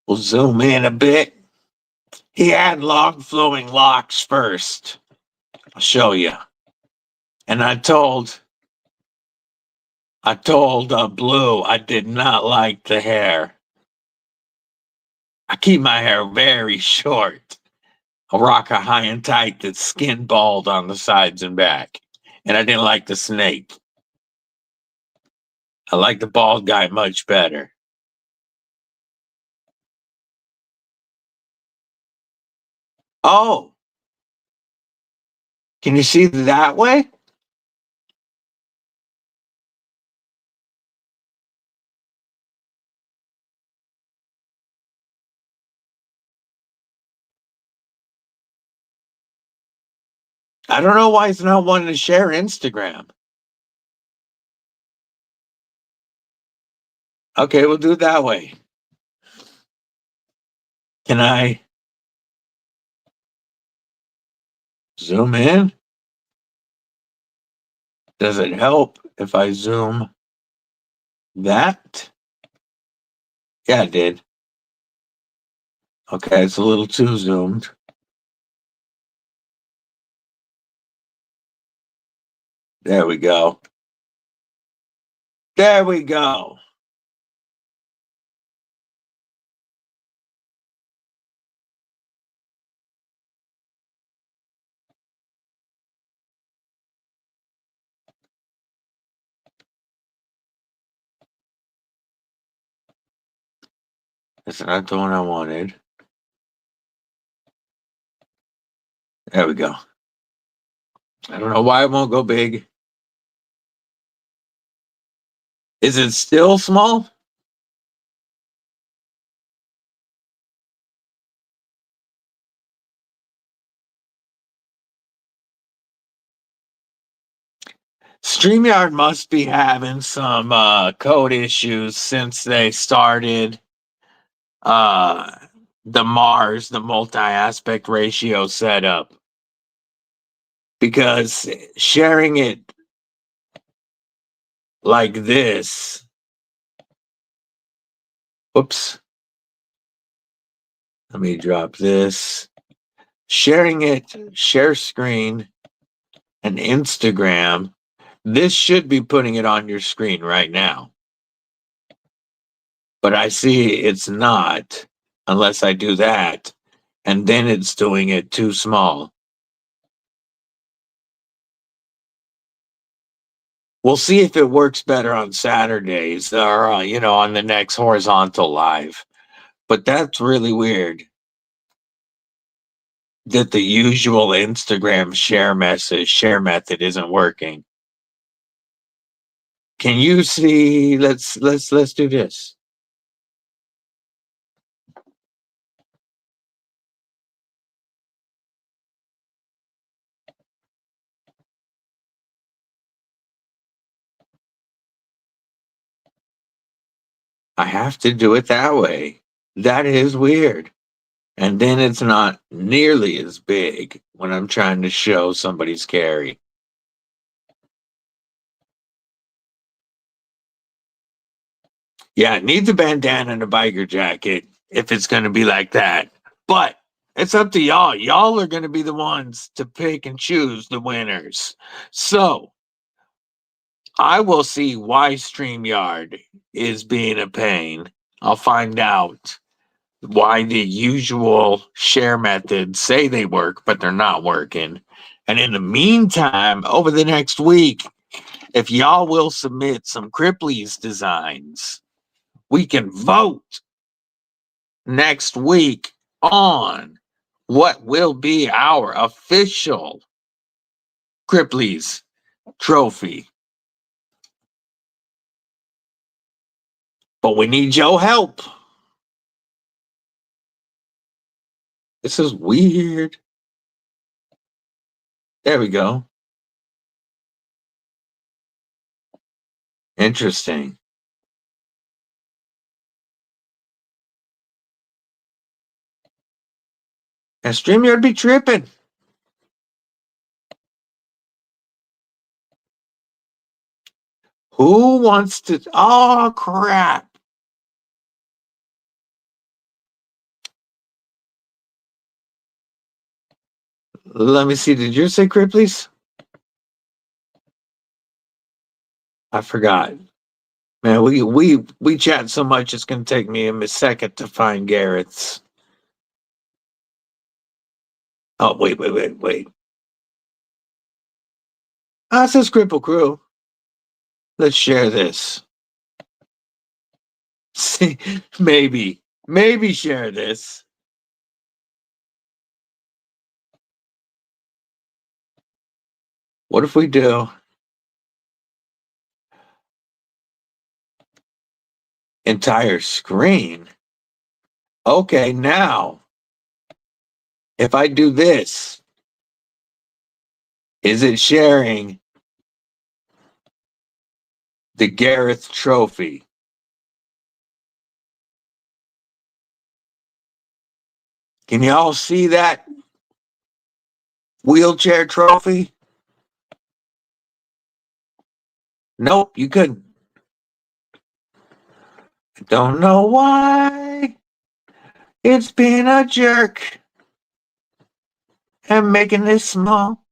We'll zoom in a bit. He had long flowing locks first. I'll show you. And I told Blue I did not like the hair. I keep my hair very short. I rock a high and tight that's skin bald on the sides and back. And I didn't like the snake. I like the bald guy much better. Oh, can you see that way? I don't know why it's not wanting to share Instagram. Okay, we'll do it that way. Can I zoom in? Does it help if I zoom that? Yeah, it did. Okay, it's a little too zoomed. There we go. There we go. That's not the one I wanted. There we go. I don't know why it won't go big. Is it still small? StreamYard must be having some code issues since they started the Mars, the multi-aspect ratio setup. Because sharing it like this, whoops, let me drop this. Sharing it, share screen, and Instagram, this should be putting it on your screen right now. But I see it's not unless I do that, and then it's doing it too small. We'll see if it works better on Saturdays or, on the next horizontal live. But that's really weird that the usual Instagram share method isn't working. Can you see? Let's do this. I have to do it that way. That is weird. And then it's not nearly as big when I'm trying to show somebody's carry. Yeah, it needs a bandana and a biker jacket if it's going to be like that. But it's up to y'all. Y'all are going to be the ones to pick and choose the winners. So I will see why StreamYard is being a pain. I'll find out why the usual share methods say they work, but they're not working. And in the meantime, over the next week, if y'all will submit some KRIPPLIES designs, we can vote next week on what will be our official KRIPPLIES trophy. But we need your help. This is weird. There we go. Interesting. And StreamYard be tripping. Who wants to? Oh, crap. Let me see. Did you say KRIPPLIES? I forgot. Man, we chat so much it's gonna take me a second to find Garrett's. Oh wait. Ah, it says Kripple Krew. Let's share this. See, maybe share this. What if we do entire screen? Okay, now if I do this, is it sharing the Gareth trophy? Can y'all see that wheelchair trophy? Nope, you couldn't. Don't know why. It's been a jerk and making this small.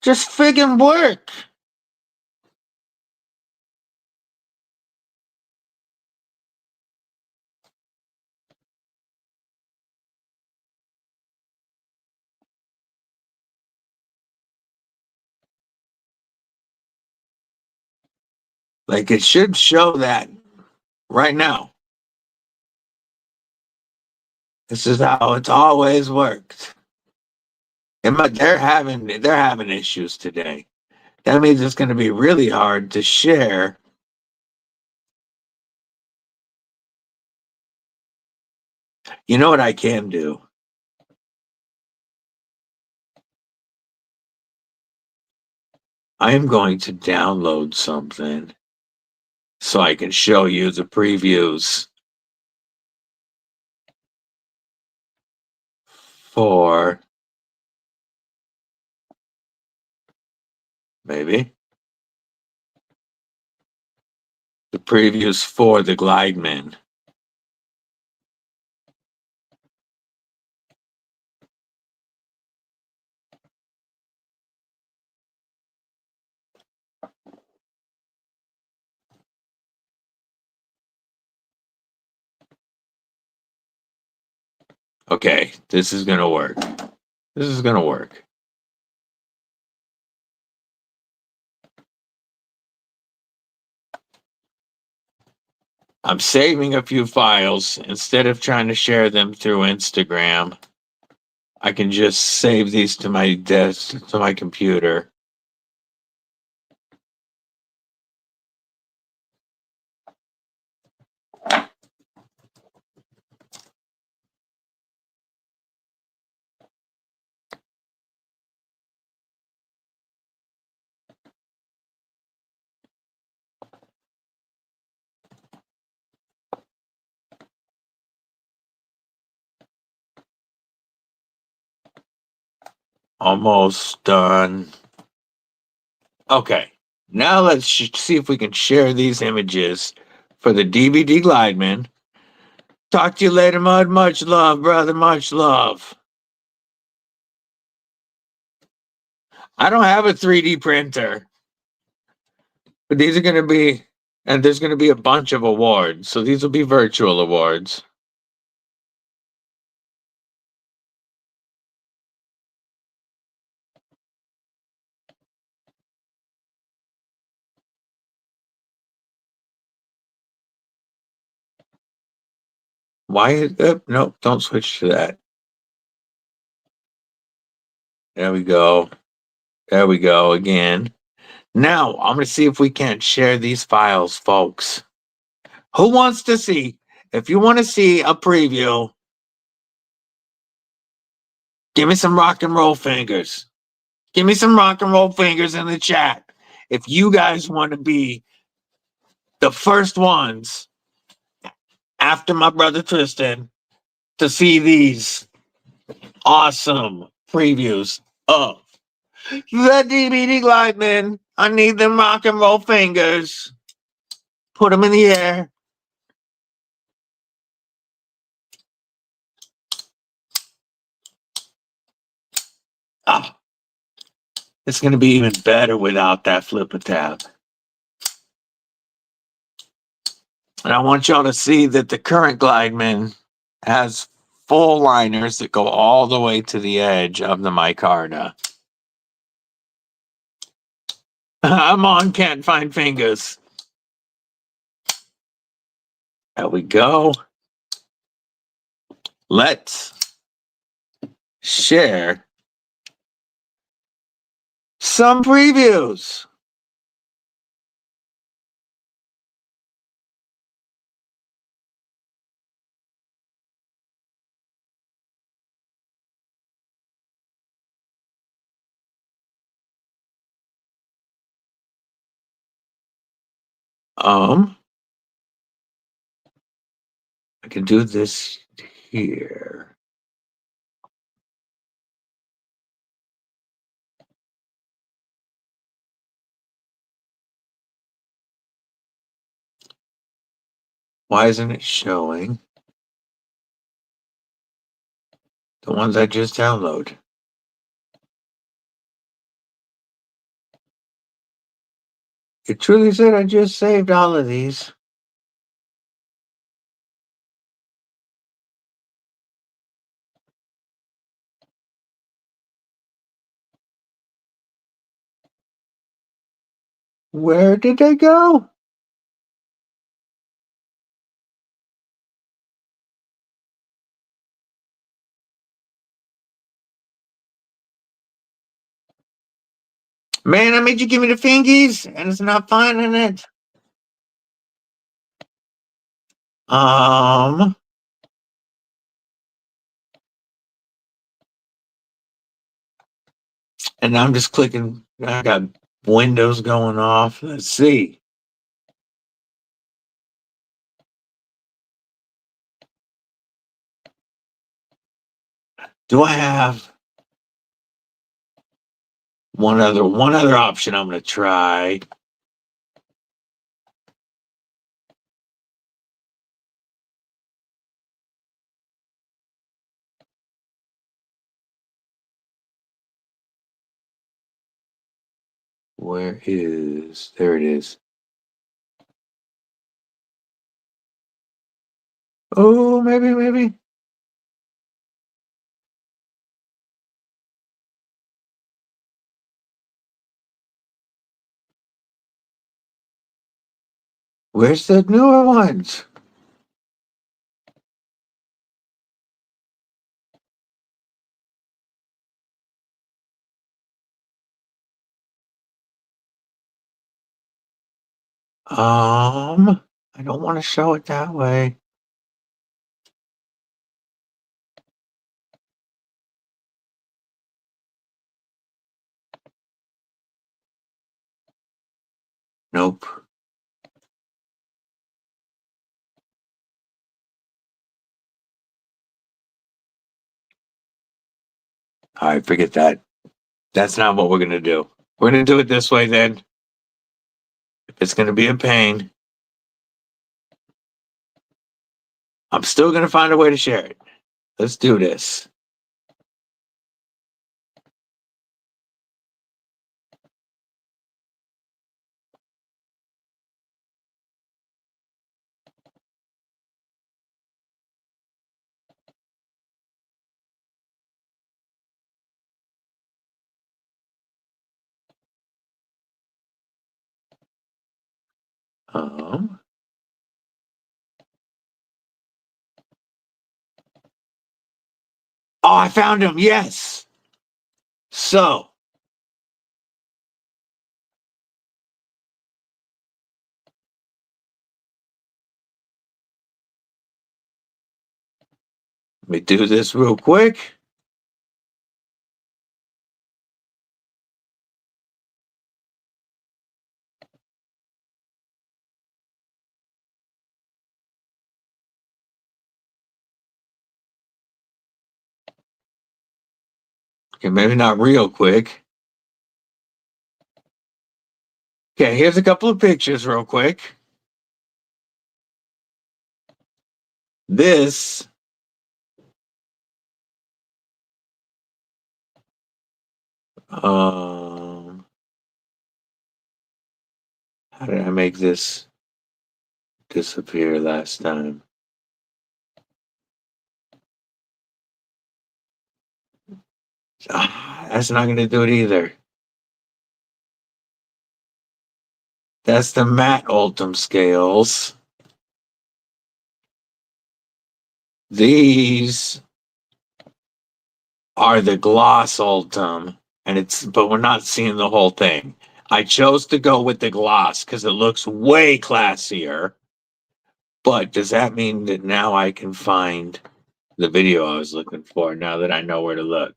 Just friggin' work. Like it should show that right now. This is how it's always worked. They're having issues today. That means it's going to be really hard to share. You know what I can do? I am going to download something so I can show you the previews for maybe the previews for the Glideman. Okay, this is going to work. This is going to work. I'm saving a few files. Instead of trying to share them through Instagram, I can just save these to my desk, to my computer. Almost done. Okay, now let's see if we can share these images for the DVD Glideman. Talk to you later, Mud. Much love, brother. Much love. I don't have a 3D printer, but these are going to be, and there's going to be a bunch of awards. So these will be virtual awards. Why? Nope, don't switch to that. There we go. There we go again. Now, I'm going to see if we can't share these files, folks. Who wants to see? If you want to see a preview, give me some rock and roll fingers. Give me some rock and roll fingers in the chat. If you guys want to be the first ones after my brother Tristan to see these awesome previews of the DVD Glideman, I need them rock and roll fingers. Put them in the air. Ah, it's going to be even better without that flipper tab. And I want y'all to see that the current Glideman has full liners that go all the way to the edge of the micarta. I'm on, can't find fingers. There we go. Let's share some previews. I can do this here. Why isn't it showing the ones I just downloaded? It truly said I just saved all of these. Where did they go? Man, I made you give me the fingies, and it's not finding it. And I'm just clicking. I got windows going off. Let's see. Do I have one other option I'm gonna try? There it is. Oh, maybe. Where's the newer ones? I don't want to show it that way. Nope. All right, forget that. That's not what we're gonna do. We're gonna do it this way then. If it's gonna be a pain, I'm still gonna find a way to share it. Let's do this. Oh, I found him. Yes. So let me do this real quick. Okay, maybe not real quick. Okay, here's a couple of pictures real quick. This how did I make this? disappear last time? That's not going to do it either. That's the matte Ultim scales. These are the gloss Ultim, but we're not seeing the whole thing. I chose to go with the gloss because it looks way classier. But does that mean that now I can find the video I was looking for now that I know where to look?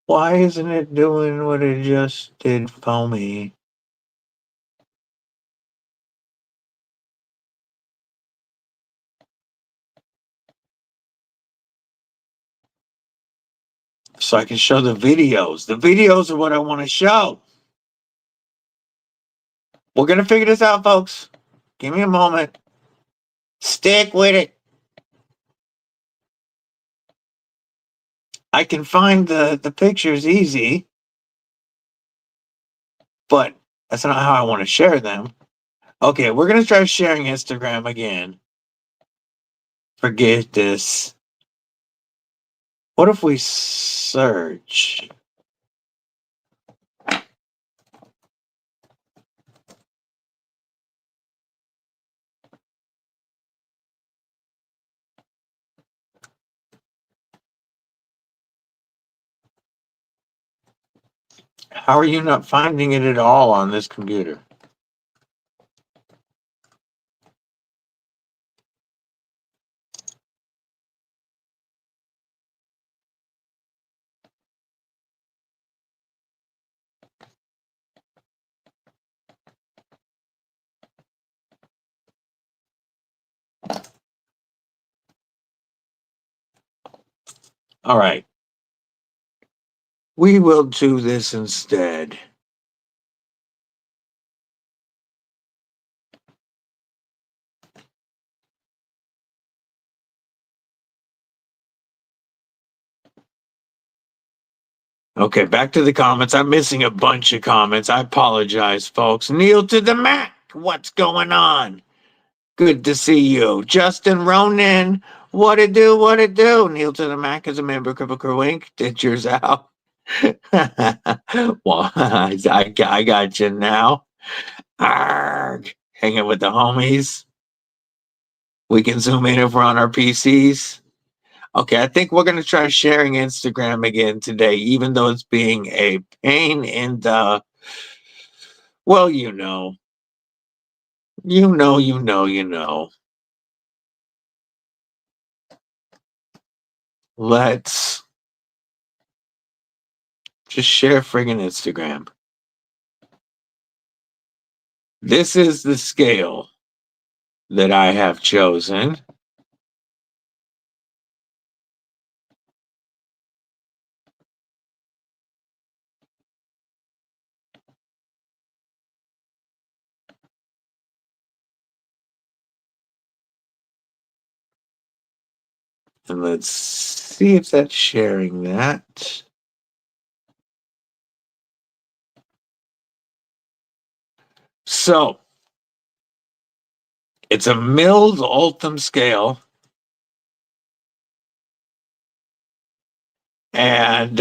Why isn't it doing what it just did for me? So I can show the videos. The videos are what I want to show. We're going to figure this out, folks. Give me a moment. Stick with it. I can find the pictures easy, but that's not how I want to share them. Okay, we're going to try sharing Instagram again. Forget this. What if we search? How are you not finding it at all on this computer? All right. We will do this instead. Okay, back to the comments. I'm missing a bunch of comments. I apologize, folks. Neil to the Mac. What's going on? Good to see you. Justin Ronan. What it do? What it do? Neil to the Mac is a member of Kripple Krew Inc. Did yours out. Well, I got you now. Arg. Hanging with the homies. We can zoom in if we're on our PCs. Okay, I think we're going to try sharing Instagram again today, even though it's being a pain in the, well, you know. Let's just share friggin' Instagram. This is the scale that I have chosen. And let's see if that's sharing that. So, it's a milled Ultim scale. And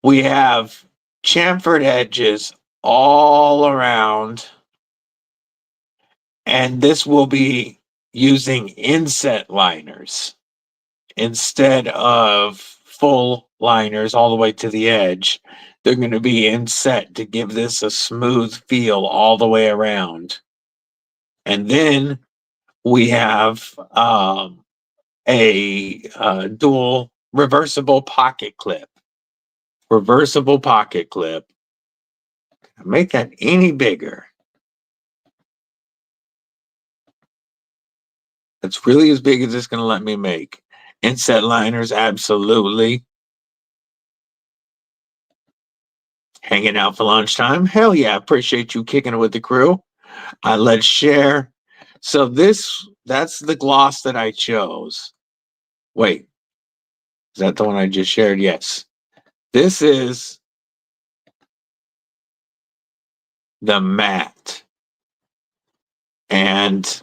we have chamfered edges all around. And this will be using inset liners instead of full liners all the way to the edge. They're going to be inset to give this a smooth feel all the way around. And then we have a dual reversible pocket clip reversible pocket clip. Make that any bigger. It's really as big as it's going to let me make. Inset liners, absolutely. Hanging out for lunchtime? Hell yeah, appreciate you kicking it with the crew. Let's share. So that's the gloss that I chose. Wait, is that the one I just shared? Yes. This is the matte. And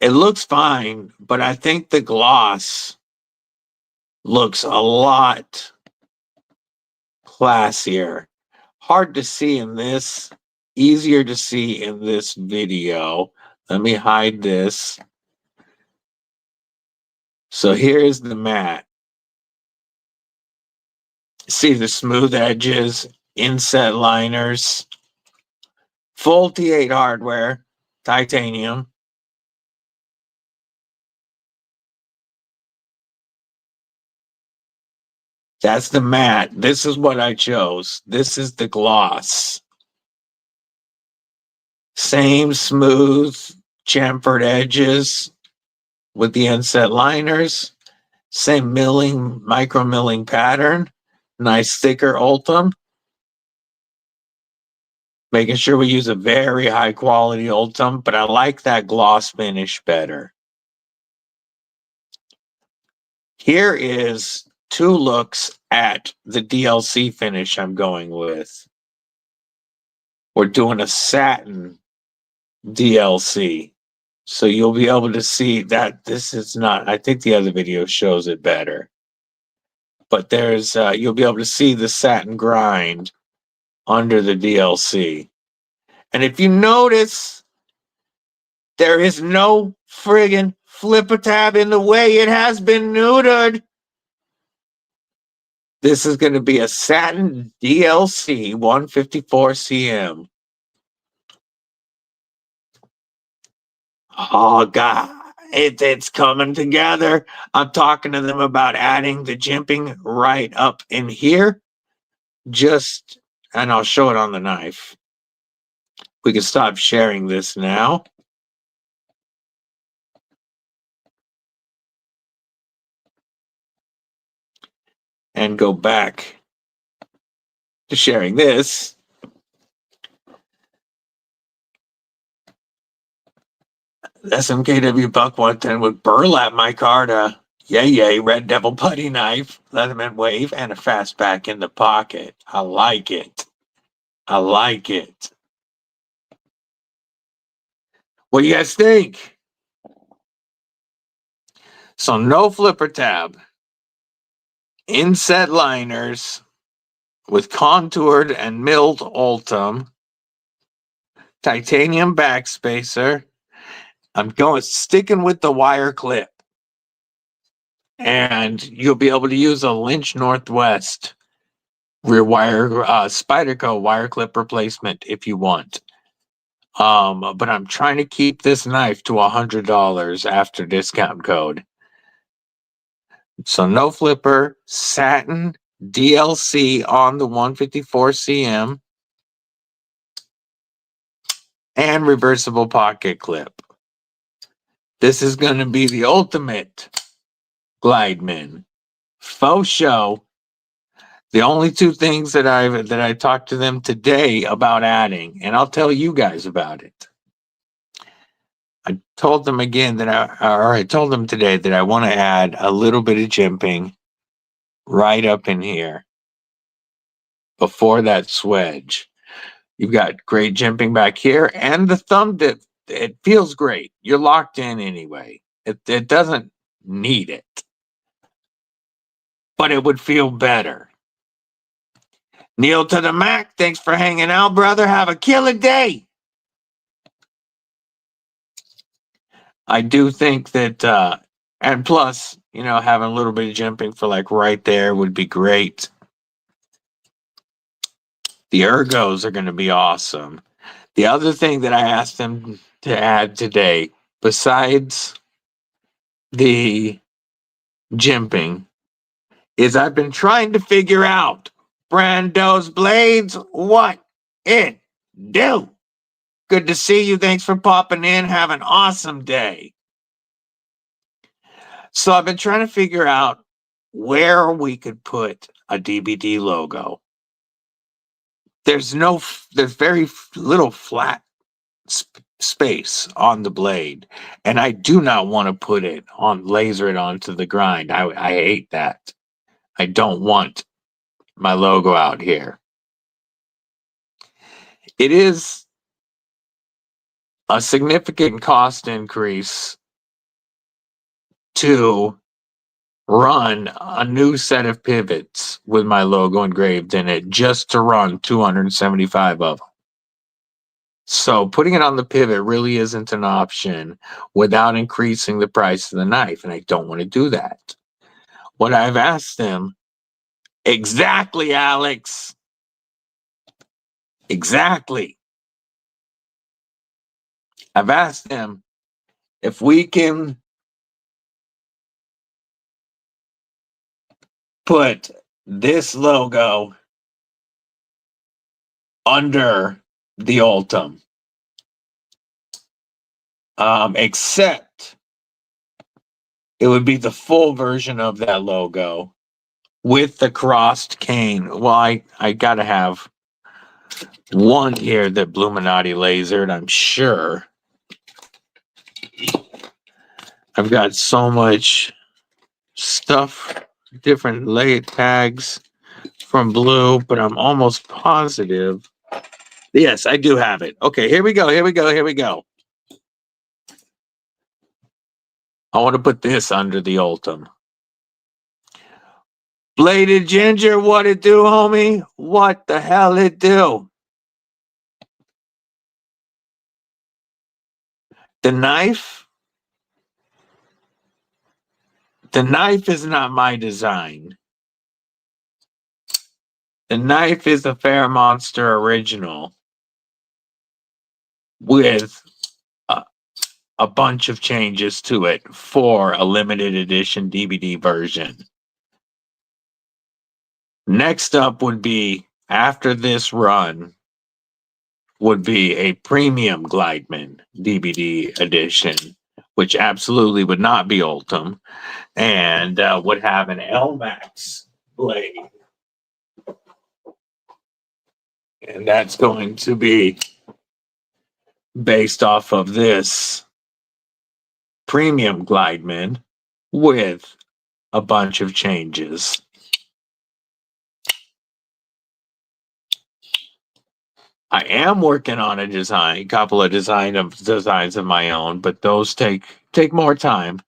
it looks fine, but I think the gloss looks a lot classier. Hard to see in this, easier to see in this video. Let me hide this. So here's the matte. See the smooth edges, inset liners, full T8 hardware, titanium. That's the matte. This is what I chose. This is the gloss. Same smooth chamfered edges with the inset liners. Same milling, micro milling pattern. Nice thicker Ultim. Making sure we use a very high quality Ultim, but I like that gloss finish better. Here is 2 looks at the DLC finish I'm going with. We're doing a satin DLC. So you'll be able to see that this is not, I think the other video shows it better. But there's, you'll be able to see the satin grind under the DLC. And if you notice, there is no friggin' flipper tab in the way. It has been neutered. This is going to be a satin DLC 154 cm. Oh, God. It's coming together. I'm talking to them about adding the jimping right up in here. And I'll show it on the knife. We can stop sharing this now. And go back to sharing this. SMKW Buck 110 with burlap micarta. Yay, Red Devil putty knife, Leatherman wave, and a fastback in the pocket. I like it. I like it. What do you guys think? So no flipper tab. Inset liners with contoured and milled Ultim. Titanium backspacer. I'm sticking with the wire clip. And you'll be able to use a Lynch Northwest rear wire Spyderco wire clip replacement if you want. But I'm trying to keep this knife to $100 after discount code. So no flipper, satin DLC on the 154 cm, and reversible pocket clip. This is going to be the ultimate Glideman faux show. The only 2 things that I talked to them today about adding, and I'll tell you guys about it. I told them again I told them today that I want to add a little bit of jimping right up in here before that swedge. You've got great jimping back here, and the thumb dip, it feels great. You're locked in anyway. It doesn't need it, but it would feel better. Neil to the Mac, thanks for hanging out, brother. Have a killer day. I do think that, and plus, having a little bit of jimping for like right there would be great. The ergos are going to be awesome. The other thing that I asked them to add today, besides the jimping, is I've been trying to figure out Brando's Blades, what it do? Good to see you. Thanks for popping in. Have an awesome day. So I've been trying to figure out where we could put a DBD logo. There's very little flat space on the blade, and I do not want to put it on, laser it onto the grind. I hate that. I don't want my logo out here. It is a significant cost increase to run a new set of pivots with my logo engraved in it, just to run 275 of them. So putting it on the pivot really isn't an option without increasing the price of the knife, and I don't want to do that. What I've asked them, exactly, Alex. Exactly. I've asked them if we can put this logo under the Ultim, except it would be the full version of that logo with the crossed cane. Well, I gotta have one here that Bluminati lasered, I'm sure. I've got so much stuff, different laid tags from Blue, but I'm almost positive. Yes, I do have it. Okay, here we go. Here we go. Here we go. I want to put this under the Ultim. Bladed Ginger, what it do, homie? What the hell it do? The knife is not my design. The knife is a Fairmonster original with a bunch of changes to it for a limited edition DVD version. Next up would be, after this run, would be a premium Glideman DVD edition, which absolutely would not be Ultim, and would have an LMAX blade. And that's going to be based off of this premium Glideman with a bunch of changes. I am working on a couple of designs of my own, but those take more time.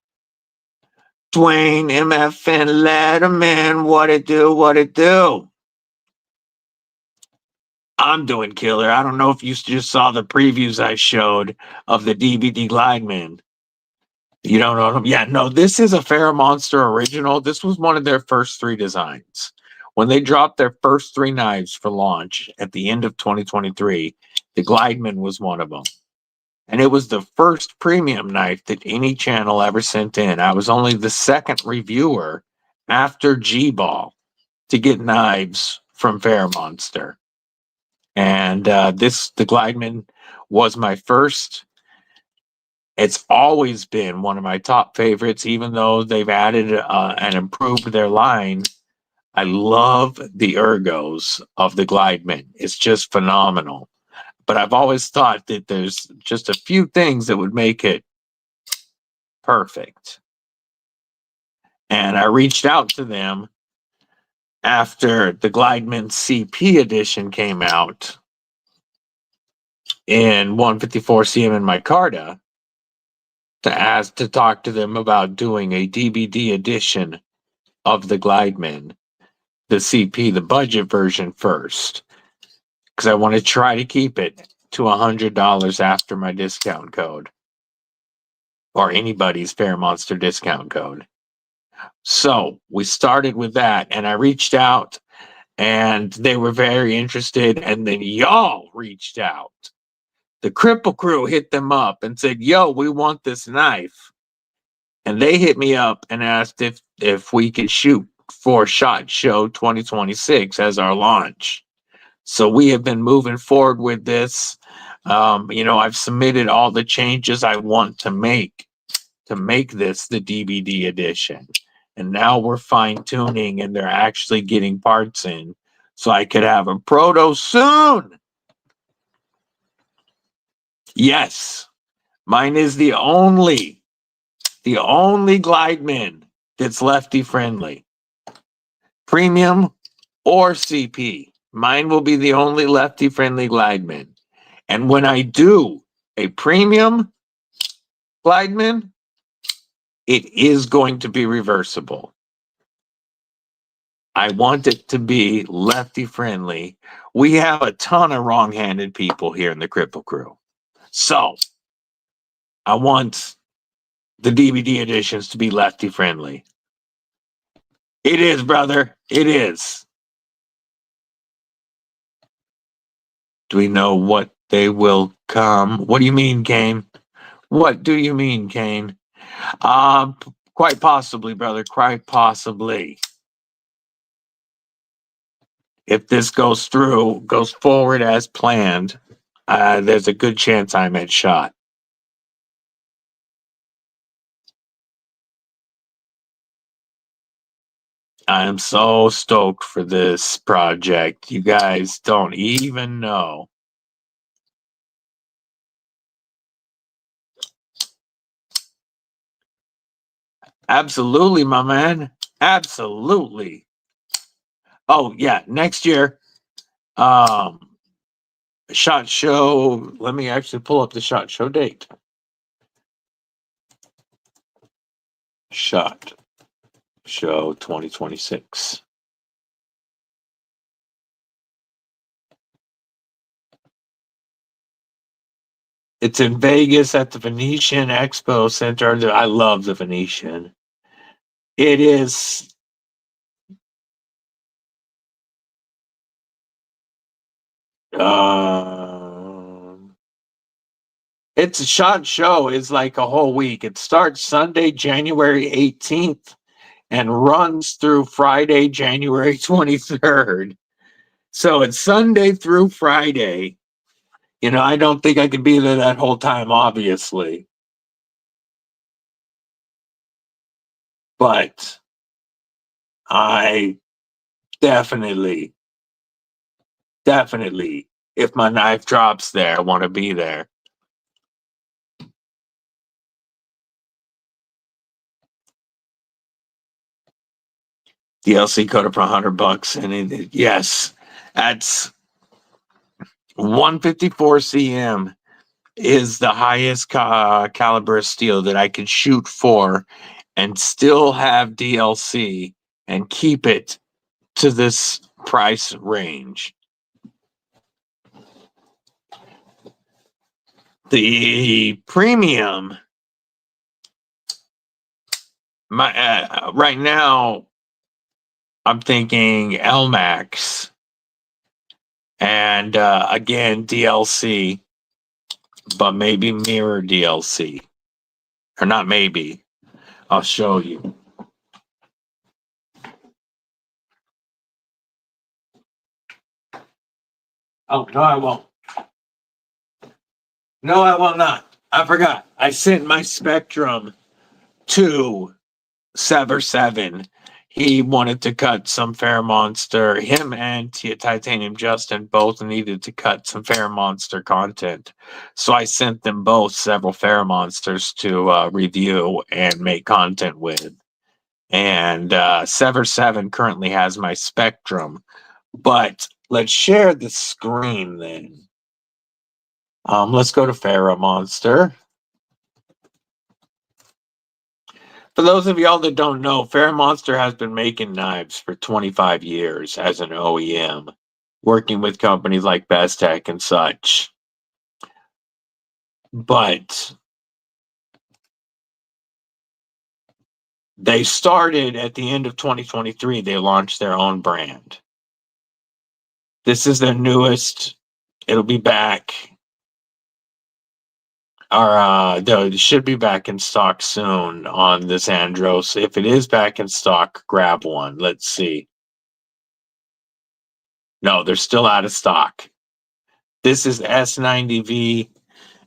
Dwayne, MFN, Letterman, what it do, what it do? I'm doing killer. I don't know if you just saw the previews I showed of the DVD Glideman. You don't know them? Yeah, no, this is a Fairmonster original. This was one of their first 3 designs. When they dropped their first 3 knives for launch at the end of 2023, the Glideman was one of them. And it was the first premium knife that any channel ever sent in. I was only the second reviewer after G-Ball to get knives from Fairmonster. And the Glideman was my first. It's always been one of my top favorites, even though they've added and improved their line. I love the ergos of the Glideman. It's just phenomenal. But I've always thought that there's just a few things that would make it perfect. And I reached out to them after the Glideman CP edition came out in 154 CM in micarta to talk to them about doing a DVD edition of the Glideman, the CP, the budget version first, because I want to try to keep it to $100 after my discount code, or anybody's Fairmonster discount code. So we started with that, and I reached out, and they were very interested, and then y'all reached out. The Kripple crew hit them up and said, yo, we want this knife. And they hit me up and asked if we could shoot for SHOT Show 2026 as our launch. So we have been moving forward with this. I've submitted all the changes I want to make this the DVD edition. And now we're fine tuning and they're actually getting parts in. So I could have a proto soon. Yes, mine is the only Glideman that's lefty friendly. Premium or CP. Mine will be the only lefty friendly Glideman. And when I do a premium Glideman, it is going to be reversible. I want it to be lefty friendly. We have a ton of wrong-handed people here in the Kripple crew. So I want the DVD editions to be lefty friendly. It is, brother. It is. Do we know what they will come? What do you mean, Kane? What do you mean, Kane? Quite possibly, brother. Quite possibly. If this goes forward as planned, there's a good chance I'm at SHOT. I am so stoked for this project. You guys don't even know. Absolutely, my man. Absolutely. Oh, yeah. Next year, SHOT Show. Let me actually pull up the SHOT Show date. SHOT Show 2026. It's in Vegas at the Venetian Expo Center. I love the Venetian. It is. It's a SHOT Show. It's like a whole week. It starts Sunday, January 18th, and runs through Friday, January 23rd. So it's Sunday through Friday. I don't think I could be there that whole time, obviously. But I definitely, if my knife drops there, I want to be there. DLC code for $100, and yes, that's 154 cm is the highest caliber steel that I could shoot for, and still have DLC and keep it to this price range. The premium, right now, I'm thinking LMAX, and again DLC, but maybe mirror DLC, or not maybe. I'll show you. Oh, no, I won't. No, I will not. I forgot. I sent my Spectrum to Sever 7. He wanted to cut some Fairmonster. Him and Titanium Justin both needed to cut some Fairmonster content. So I sent them both several Fairmonsters to review and make content with. And Sever 7 currently has my Spectrum. But let's share the screen then. Let's go to Fairmonster. For those of y'all that don't know, Fairmonster has been making knives for 25 years as an OEM, working with companies like Bestech and such. But they started at the end of 2023, they launched their own brand. This is their newest. It'll be back. it should be back in stock soon on this Andros. If it is back in stock, grab one. Let's see. No, they're still out of stock. This is S90V,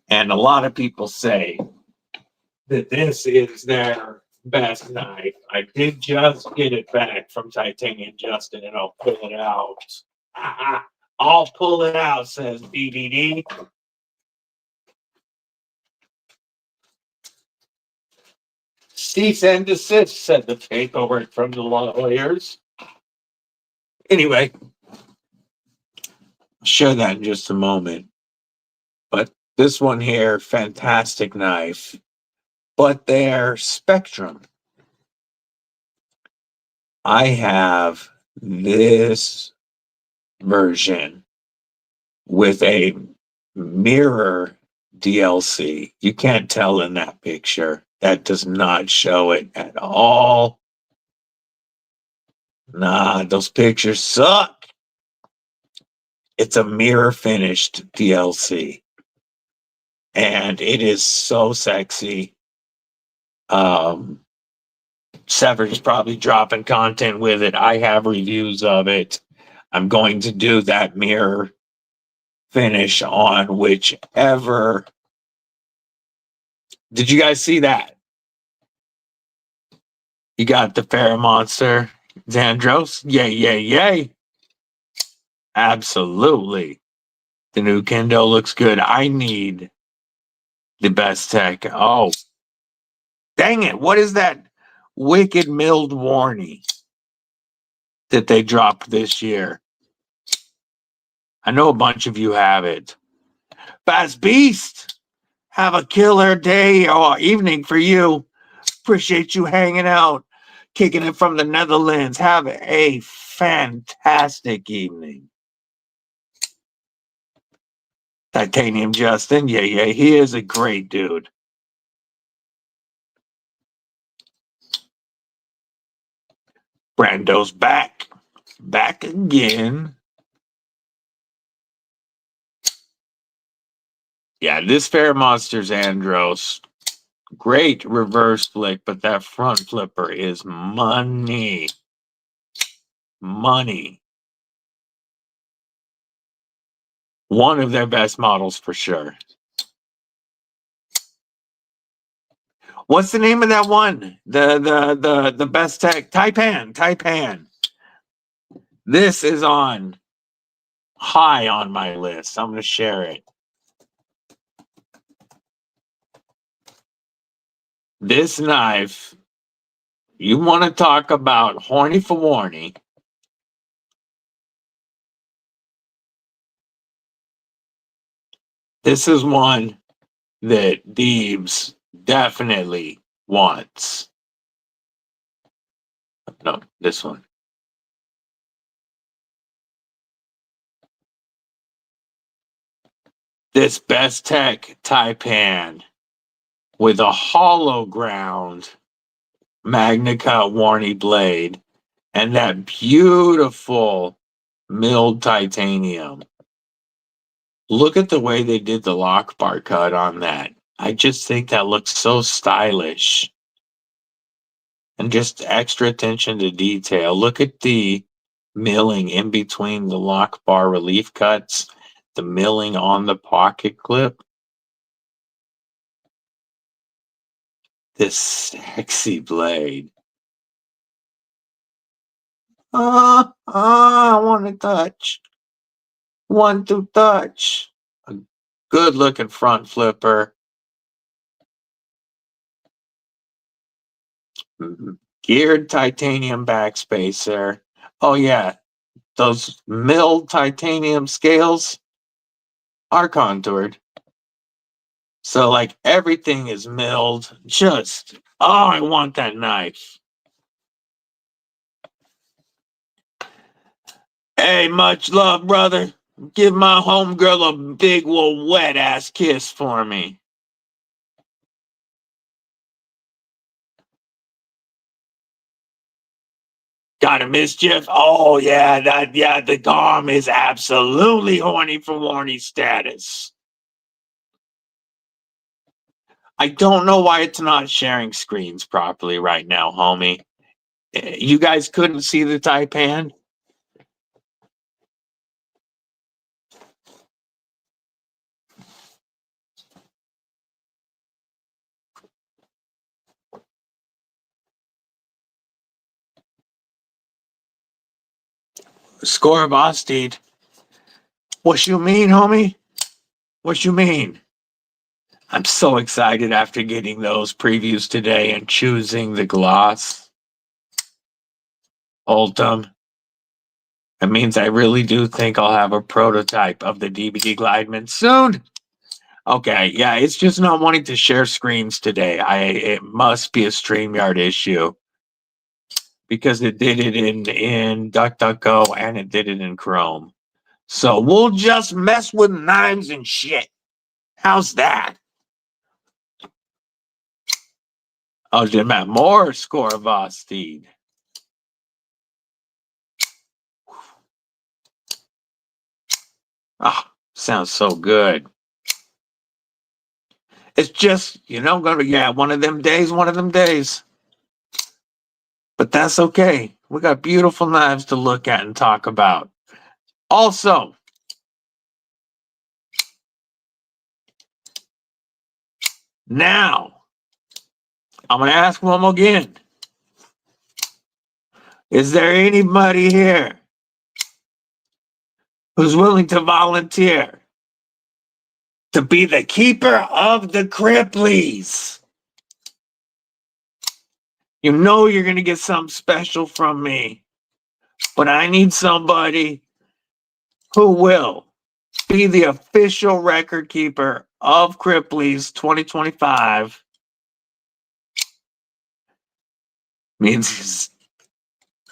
and a lot of people say that this is their best knife. I did just get it back from Titanium Justin, and I'll pull it out. I'll pull it out, says DVD. Cease and desist, said the paperwork from the lawyers. Anyway, I'll show that in just a moment. But this one here, fantastic knife. But their Spectrum. I have this version with a mirror DLC. You can't tell in that picture. That does not show it at all. Nah, those pictures suck. It's a mirror finished DLC. And it is so sexy. Sever's probably dropping content with it. I have reviews of it. I'm going to do that mirror finish on whichever. Did you guys see that? You got the Fairmonster Andros. Yay, yay, yay. Absolutely. The new Kendo looks good. I need the best tech. Oh, dang it. What is that wicked milled warning that they dropped this year? I know a bunch of you have it. Fast Beast, have a killer day or evening for you. Appreciate you hanging out, kicking it from the Netherlands. Have a fantastic evening. Titanium Justin, yeah, he is a great dude. Brando's back again. Yeah, this Fairmonster's Andros, great reverse flick, but that front flipper is money. Money. One of their best models for sure. What's the name of that one? The best tech? Taipan. This is on high on my list. I'm going to share it. This knife, you want to talk about horny for warny. This is one that Deebs definitely wants. No, this one. This best tech Taipan with a hollow ground Magnica Warney blade and that beautiful milled titanium. Look at the way they did the lock bar cut on that. I just think that looks so stylish. And just extra attention to detail. Look at the milling in between the lock bar relief cuts, the milling on the pocket clip. This sexy blade. I want to touch. Want to touch. A good looking front flipper. Geared titanium backspacer. Oh yeah, those milled titanium scales are contoured. So like everything is milled. Just, oh, I want that knife. Hey, much love, brother. Give my homegirl a big old wet ass kiss for me. Got a mischief? Oh yeah, the Garm is absolutely horny for warny status. I don't know why it's not sharing screens properly right now, homie. You guys couldn't see the Taipan? Score of Ostede. What you mean, homie? What you mean? I'm so excited after getting those previews today and choosing the gloss. Ultim. It means I really do think I'll have a prototype of the DBD Glideman soon. Okay, yeah, it's just not wanting to share screens today. It must be a StreamYard issue. Because it did it in DuckDuckGo and it did it in Chrome. So we'll just mess with knives and shit. How's that? Oh, did Matt Moore score of Ostede? Ah, sounds so good. It's just, one of them days. But that's okay. We got beautiful knives to look at and talk about. Also, now, I'm going to ask one more again. Is there anybody here who's willing to volunteer to be the keeper of the KRIPPLIES? You know you're going to get something special from me, but I need somebody who will be the official record keeper of KRIPPLIES 2025. Means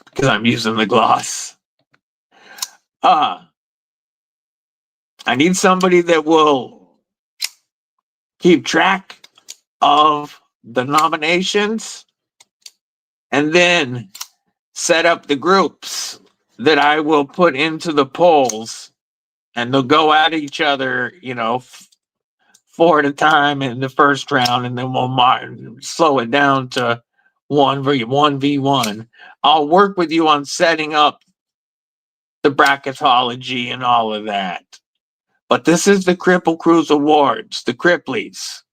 because I'm using the gloss. I need somebody that will keep track of the nominations and then set up the groups that I will put into the polls, and they'll go at each other, 4 at a time in the first round, and then we'll slow it down to 1v1. I'll work with you on setting up the bracketology and all of that. But this is the Kripple Cruise Awards, the KRIPPLIES.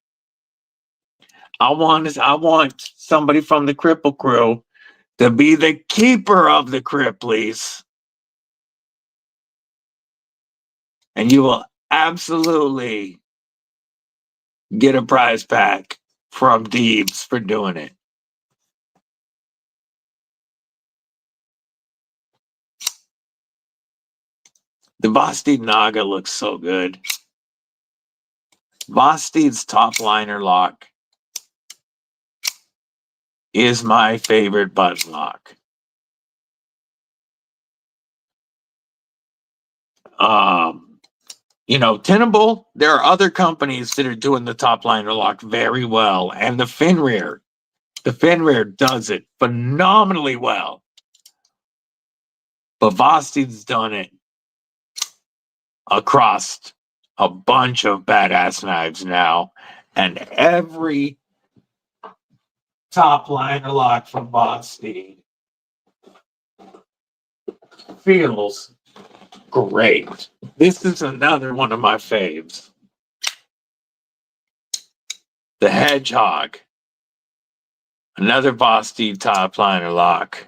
I want somebody from the Kripple crew to be the keeper of the KRIPPLIES. And you will absolutely get a prize pack from Deebs for doing it. The Vostede Naga looks so good. Vostede's top liner lock is my favorite button lock. Tenable, there are other companies that are doing the top liner lock very well, and the Fenrir does it phenomenally well. But Vostede's done it across a bunch of badass knives now, and every top liner lock from Vostede feels great. This is another one of my faves. The Hedgehog. Another Vostede top liner lock.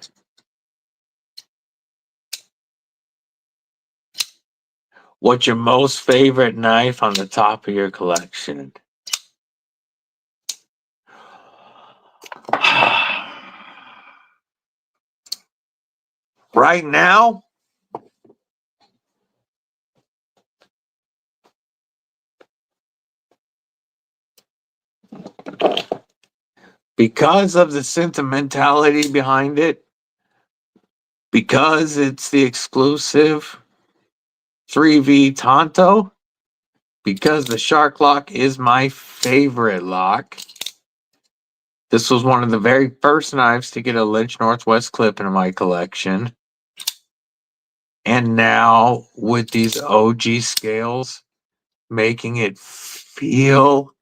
What's your most favorite knife on the top of your collection? Right now, because of the sentimentality behind it, because it's the exclusive 3V Tonto, because the Shark Lock is my favorite lock. This was one of the very first knives to get a Lynch Northwest clip in my collection. And now with these OG scales, making it feel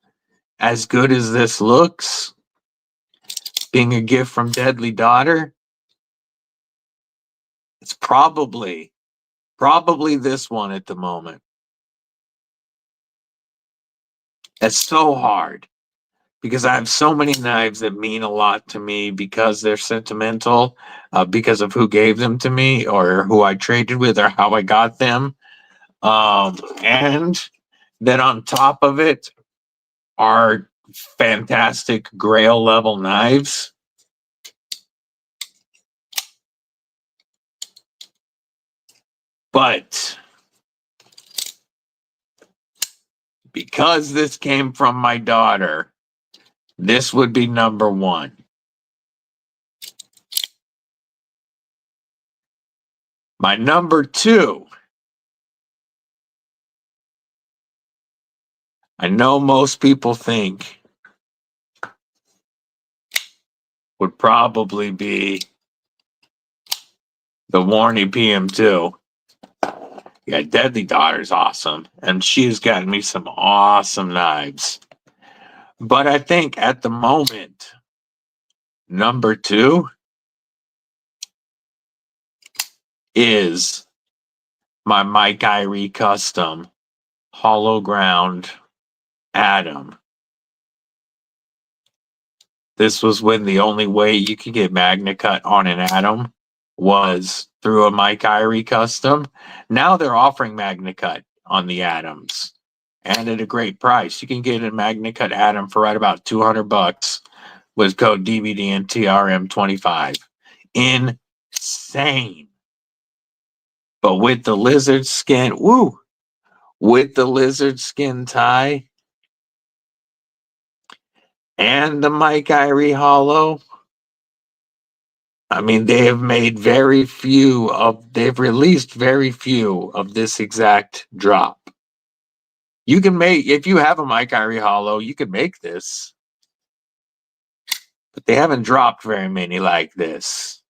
as good as this looks, being a gift from Deadly Daughter, it's probably this one at the moment. It's so hard because I have so many knives that mean a lot to me because they're sentimental, because of who gave them to me or who I traded with or how I got them. And then on top of it are fantastic grail level knives. But because this came from my daughter, this would be number one. My number two, I know most people think would probably be the Warney PM2. Yeah, Deadly Daughter's awesome, and she's gotten me some awesome knives. But I think at the moment, number two is my Mike Irie Custom Hollow Ground Atom. This was when the only way you could get Magna Cut on an Atom was through a Mike Irie Custom. Now they're offering Magna Cut on the Atoms, and at a great price. You can get a Magna Cut Atom for right about $200 with code DVD and TRM25. Insane. But with the lizard skin, with the lizard skin tie and the Mike Irie Hollow, I mean, they've released very few of this exact drop. You can make, if you have a Mike Irie Hollow, you can make this. But they haven't dropped very many like this.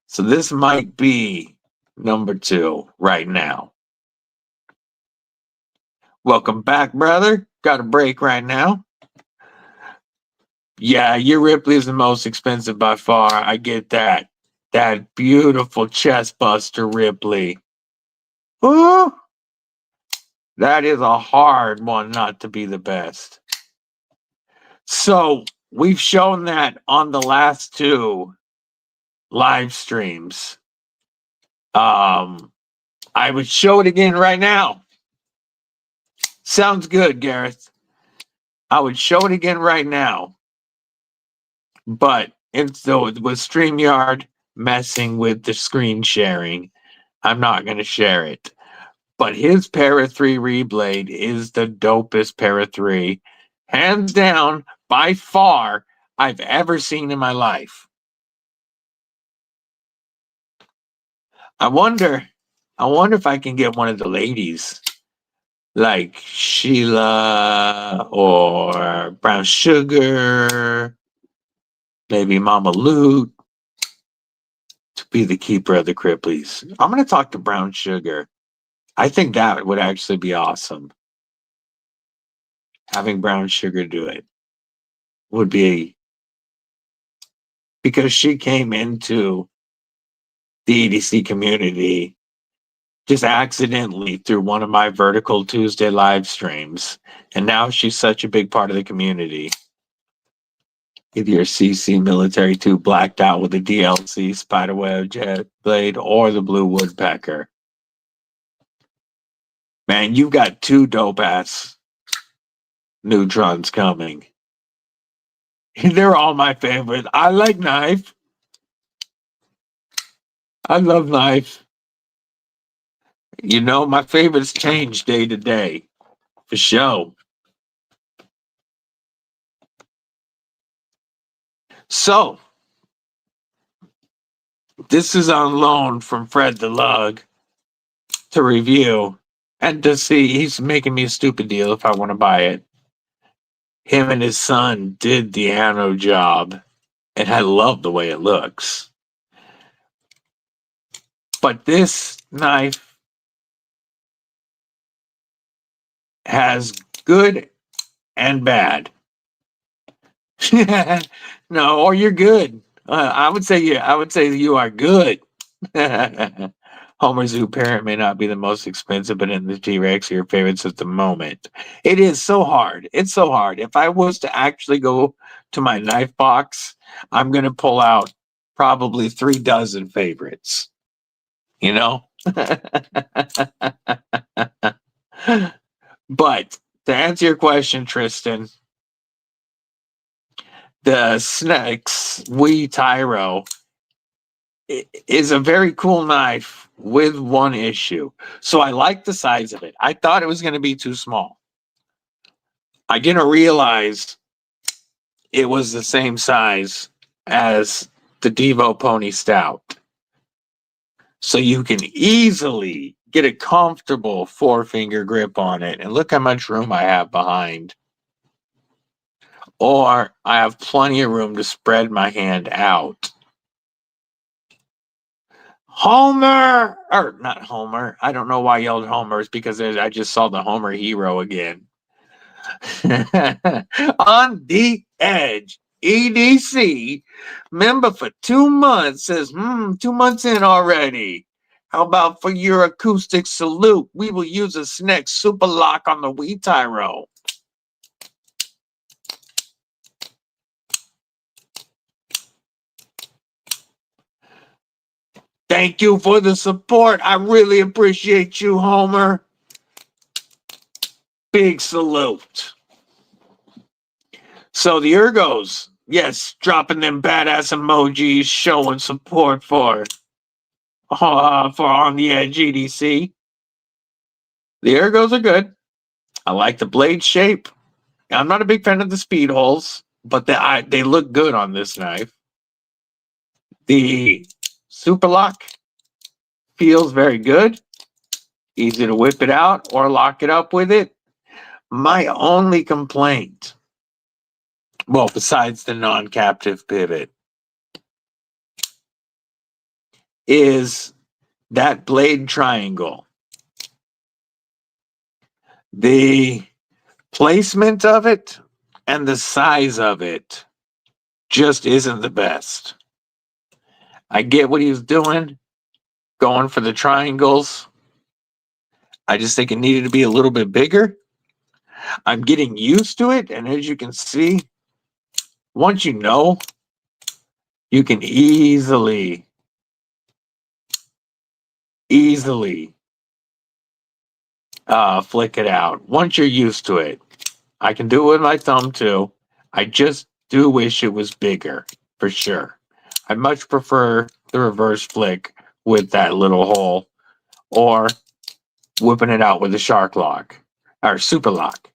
So this might be number two right now. Welcome back, brother. Got a break right now. Yeah, your Ripley is the most expensive by far. I get that. That beautiful chest buster Ripley. Ooh, that is a hard one not to be the best. So we've shown that on the last two live streams. I would show it again right now. Sounds good, Gareth. I would show it again right now. But so with StreamYard messing with the screen sharing, I'm not going to share it. But his Para 3 Reblade is the dopest Para 3, hands down, by far, I've ever seen in my life. I wonder if I can get one of the ladies, like Sheila or Brown Sugar, maybe Mama Loot, to be the keeper of the Kripplies. I'm going to talk to Brown Sugar. I think that would actually be awesome. Having Brown Sugar do it would be, because she came into the EDC community just accidentally through one of my Vertical Tuesday live streams. And now she's such a big part of the community. Either your CC Military 2 blacked out with a DLC Spiderweb Jet Blade or the Blue Woodpecker. Man, you've got two dope-ass neutrons coming. They're all my favorite. I like knife. I love knife. You know, my favorites change day to day. For sure. So, this is on loan from Fred the Lug to review and to see. He's making me a stupid deal if I want to buy it. Him and his son did the anno job, and I love the way it looks. But this knife has good and bad. No, or you're good. I would say you are good. Homer Zoo Parent may not be the most expensive, but in the T-Rex, your favorites at the moment. It is so hard. It's so hard. If I was to actually go to my knife box, I'm going to pull out probably 36 favorites. You know? But to answer your question, Tristan, the Snacks Wee Tyro is a very cool knife with one issue. So I like the size of it. I thought it was going to be too small. I didn't realize it was the same size as the Devo Pony Stout. So you can easily get a comfortable 4-finger grip on it. And look how much room I have behind. Or I have plenty of room to spread my hand out. Homer! Or not Homer. I don't know why I yelled Homer. It's because I just saw the Homer hero again. On the Edge, EDC, member for 2 months, says, 2 months in already. How about for your acoustic salute? We will use a SNEC super lock on the Wii Tyro. Thank you for the support. I really appreciate you, Homer. Big salute. So the Ergos, yes, dropping them badass emojis, showing support for On the Edge EDC. The Ergos are good. I like the blade shape. I'm not a big fan of the speed holes, but they look good on this knife. The Super Lock feels very good. Easy to whip it out or lock it up with it. My only complaint, well, besides the non-captive pivot, is that blade triangle. The placement of it and the size of it just isn't the best. I get what he was doing, going for the triangles. I just think it needed to be a little bit bigger. I'm getting used to it, and as you can see, once you know, you can easily flick it out. Once you're used to it, I can do it with my thumb too. I just do wish it was bigger, for sure. I much prefer the reverse flick with that little hole, or whipping it out with a shark lock or super lock.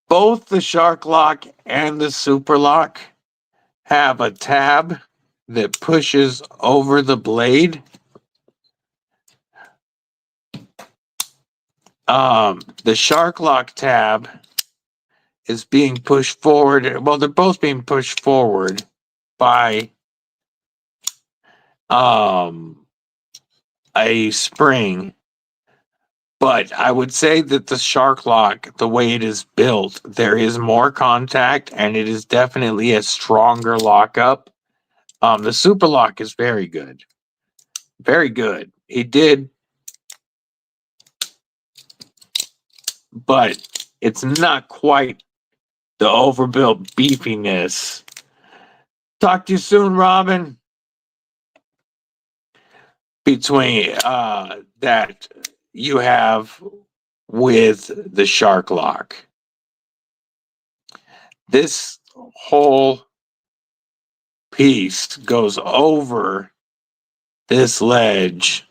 Both the shark lock and the super lock have a tab that pushes over the blade. The shark lock tab is being pushed forward. Well, they're both being pushed forward by a spring. But I would say that the shark lock, the way it is built, there is more contact and it is definitely a stronger lockup. The super lock is very good. Very good. He did, but it's not quite the overbuilt beefiness. Talk to you soon, Robin. Between that you have with the shark lock. This whole piece goes over this ledge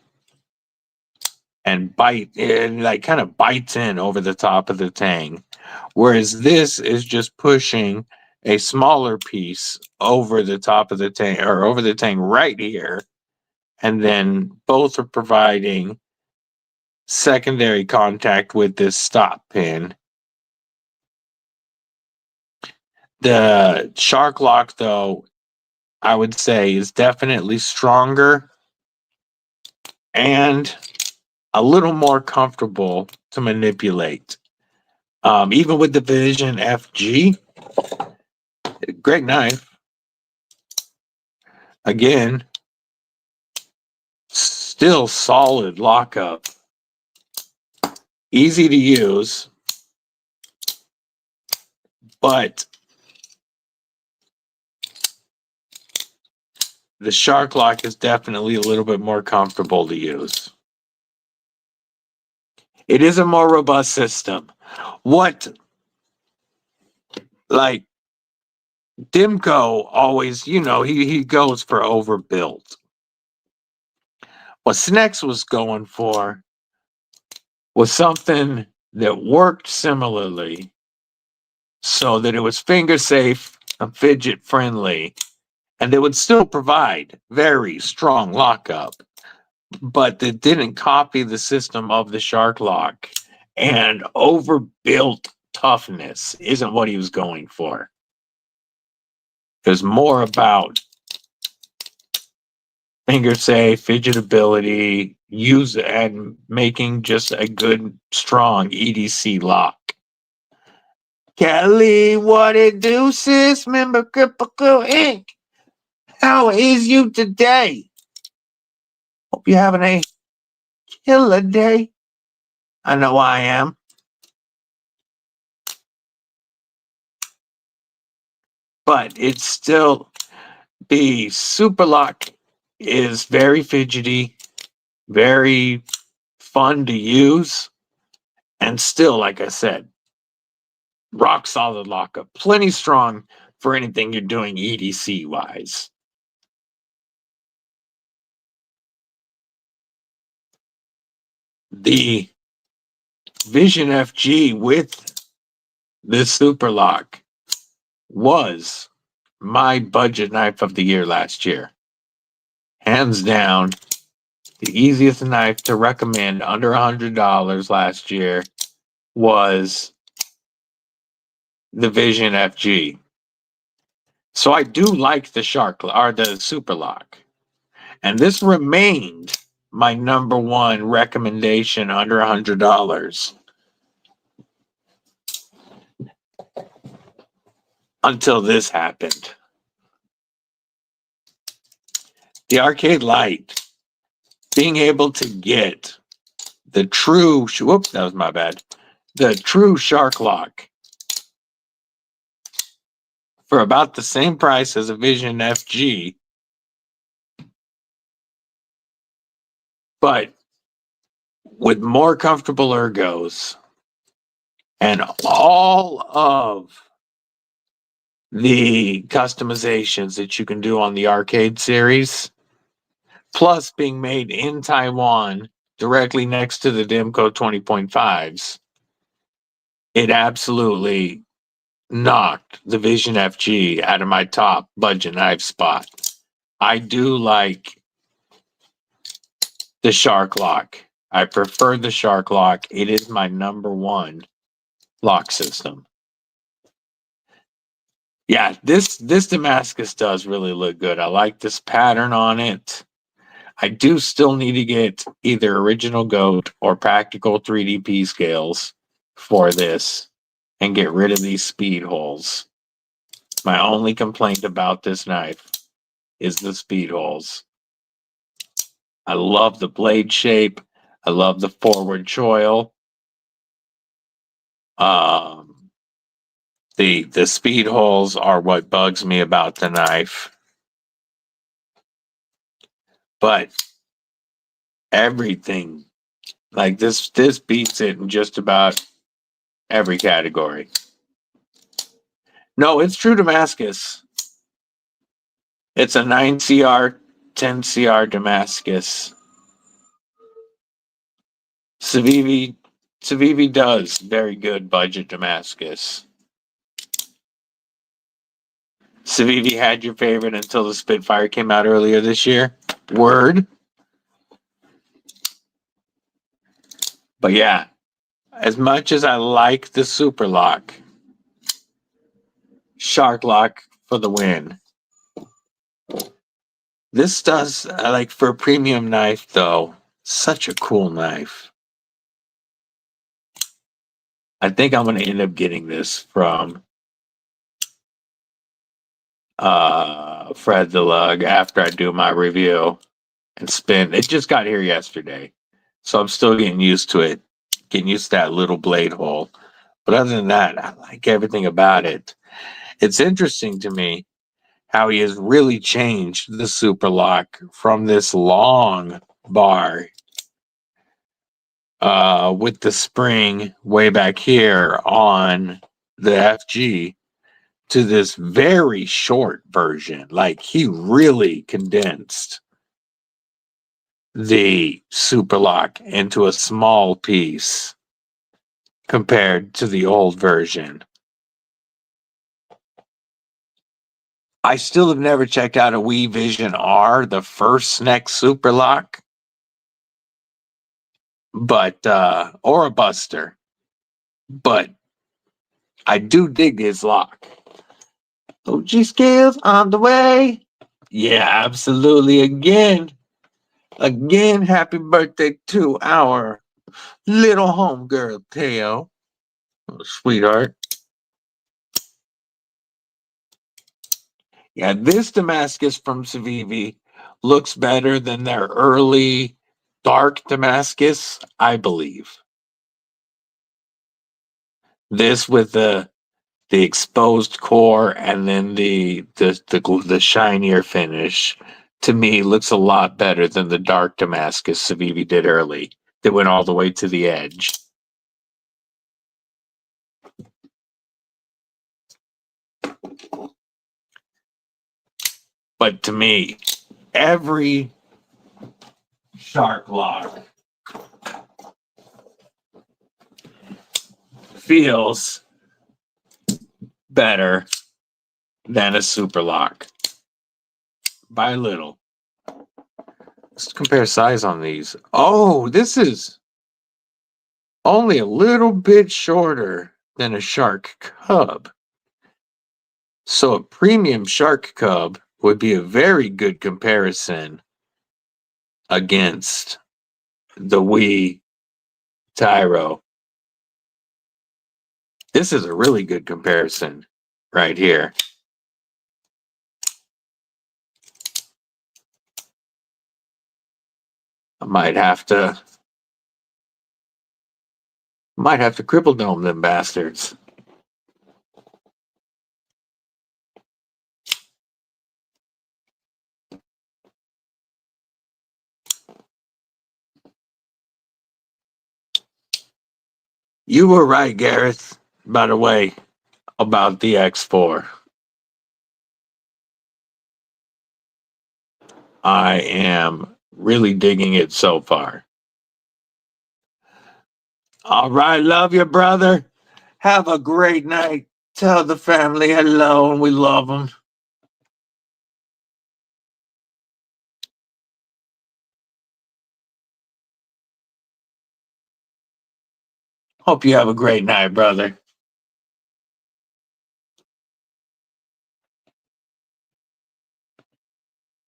and kind of bites in over the top of the tang, whereas this is just pushing a smaller piece over the top of the tang, or over the tang right here, and then both are providing secondary contact with this stop pin. The shark lock, though, I would say is definitely stronger and a little more comfortable to manipulate. Even with the Vision FG, great knife. Again, still solid lockup. Easy to use, but the shark lock is definitely a little bit more comfortable to use. It is a more robust system. What, like, Dimco always, he goes for overbuilt. What Snex was going for was something that worked similarly so that it was finger safe and fidget friendly, and they would still provide very strong lockup, but they didn't copy the system of the shark lock, and overbuilt toughness isn't what he was going for. It was more about finger safe, fidgetability, use and making just a good, strong EDC lock. Kelly, what it do, sis? Member Kripple Inc. How is you today? Hope you're having a killer day. I know I am. But it's still, the Super Lock is very fidgety, very fun to use, and still, like I said, rock solid lockup. Plenty strong for anything you're doing EDC wise. The Vision FG with this Super Lock was my budget knife of the year last year. Hands down, the easiest knife to recommend under $100 last year was the Vision FG. So I do like the the Super Lock. And this remained my number one recommendation under $100 until this happened. The Arcade Light, being able to get the true, whoops, that was my bad, the true shark lock for about the same price as a Vision FG, but with more comfortable ergos and all of the customizations that you can do on the Arcade series, plus being made in Taiwan directly next to the Dimco 20.5s, it absolutely knocked the Vision FG out of my top budget knife spot. I do like the shark lock. I prefer the shark lock. It is my number one lock system. Yeah, this Damascus does really look good. I like this pattern on it. I do still need to get either original goat or practical 3DP scales for this and get rid of these speed holes. My only complaint about this knife is the speed holes. I love the blade shape. I love the forward choil. The speed holes are what bugs me about the knife. But everything, like this beats it in just about every category. No, it's true Damascus. It's a 9CR, 10CR Damascus. Civivi does very good budget Damascus. Civivi had your favorite until the Spitfire came out earlier this year. Word. But yeah, as much as I like the Super Lock, Shark Lock for the win. This does, like, for a premium knife, though, such a cool knife. I think I'm going to end up getting this from Fred the Lug after I do my review and spin. It just got here yesterday, so I'm still getting used to it, getting used to that little blade hole. But other than that, I like everything about it. It's interesting to me how he has really changed the Super Lock from this long bar with the spring way back here on the FG to this very short version. Like, he really condensed the Super Lock into a small piece compared to the old version. I still have never checked out a Wii Vision R, the first SNEC Super Lock, but or a Buster, but I do dig his lock. OG scales on the way. Yeah, absolutely. Again, happy birthday to our little homegirl, Teo. Oh, sweetheart. Yeah, this Damascus from Civivi looks better than their early dark Damascus, I believe. This with the exposed core and then the shinier finish, to me, looks a lot better than the dark Damascus Civivi did early that went all the way to the edge. But to me, every Shark Lock feels better than a Super Lock by a little. Let's compare size on these. Oh, this is only a little bit shorter than a Shark Cub. So a premium Shark Cub would be a very good comparison against the Wii Tyro. This is a really good comparison right here. I might have to Kripple dome them bastards. You were right, Gareth, by the way, about the X4. I am really digging it so far. All right, love you, brother. Have a great night. Tell the family hello and we love them. Hope you have a great night, brother.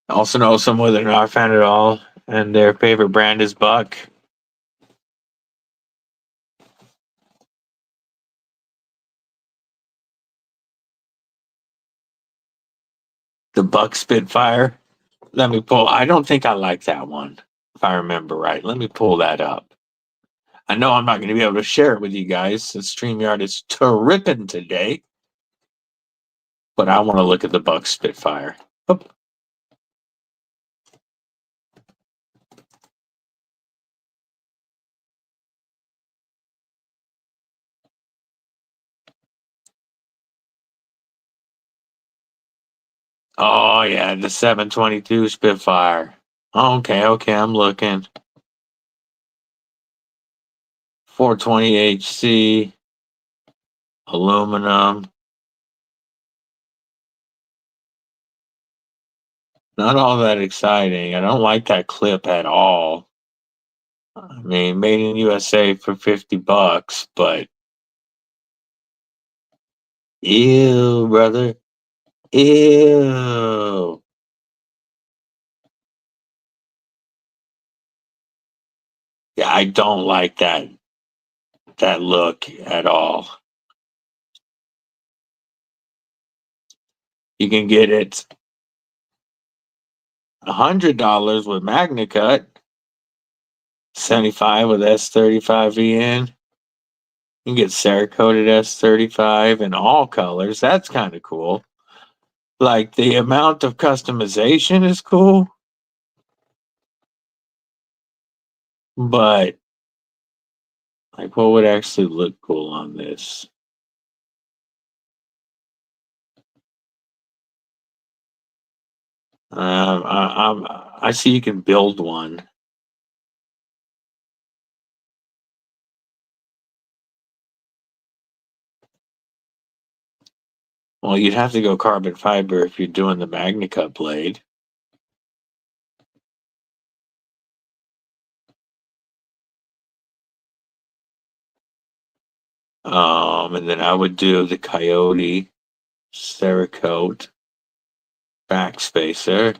I also know someone that are not a fan at all, and their favorite brand is Buck. The Buck Spitfire. Let me pull. I don't think I like that one, if I remember right. Let me pull that up. I know I'm not going to be able to share it with you guys since StreamYard is tripping today, but I want to look at the Buck Spitfire. Oop. Oh, yeah, the 722 Spitfire. Okay, I'm looking. 420 HC, aluminum. Not all that exciting. I don't like that clip at all. I mean, made in USA for $50, but ew, brother. Ew. Yeah, I don't like that look at all. You can get it $100 with Magna Cut, 75 with S35VN. You can get Cerakoted S35 in all colors. That's kind of cool. Like the amount of customization is cool, but like what would actually look cool on this? I see you can build one. Well, you'd have to go carbon fiber if you're doing the Magna Cut blade. And then I would do the Coyote Cerakote backspacer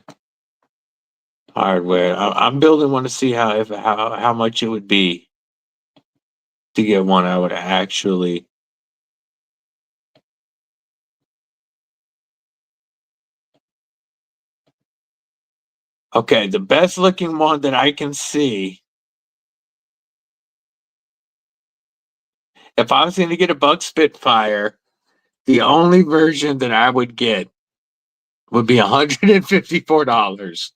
hardware. I'm building one to see how much it would be to get one I would actually. Okay, the best looking one that I can see. If I was going to get a Buck Spitfire, the only version that I would get would be $154.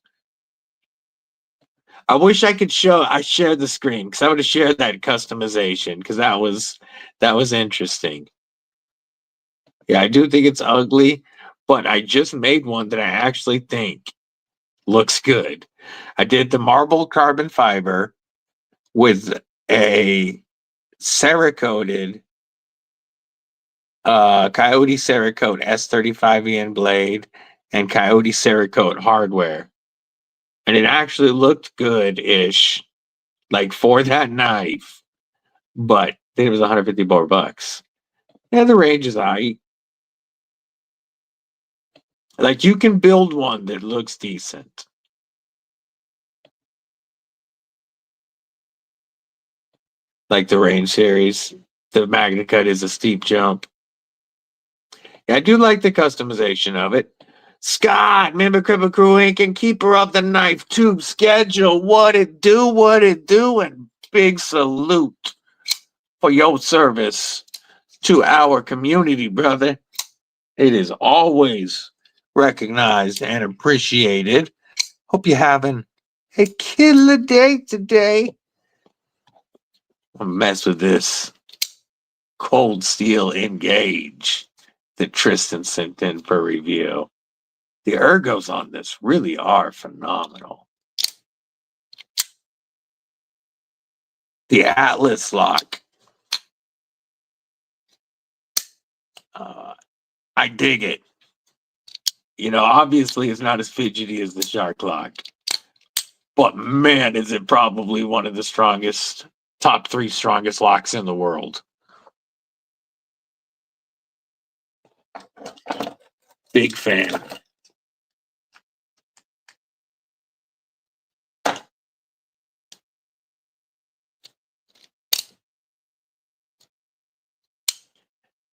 I wish I could I shared the screen because I would have shared that customization because that was interesting. Yeah, I do think it's ugly, but I just made one that I actually think looks good. I did the marble carbon fiber with a Cerakoted Coyote Cerakote S35EN blade and Coyote Cerakote hardware. And it actually looked good-ish, like for that knife, but then it was $154. Yeah, the range is high. Like you can build one that looks decent. Like the range series. The Magna Cut is a steep jump. Yeah, I do like the customization of it. Scott, member Kripple Krew Inc. and keeper of the knife tube schedule. What it do, and big salute for your service to our community, brother. It is always recognized and appreciated. Hope you're having a killer day today. I'll mess with this Cold Steel Engage that Tristan sent in for review. The ergos on this really are phenomenal. The Atlas lock. I dig it. You know, obviously it's not as fidgety as the Shark lock, but man, is it probably one of the strongest, top 3 strongest locks in the world. Big fan.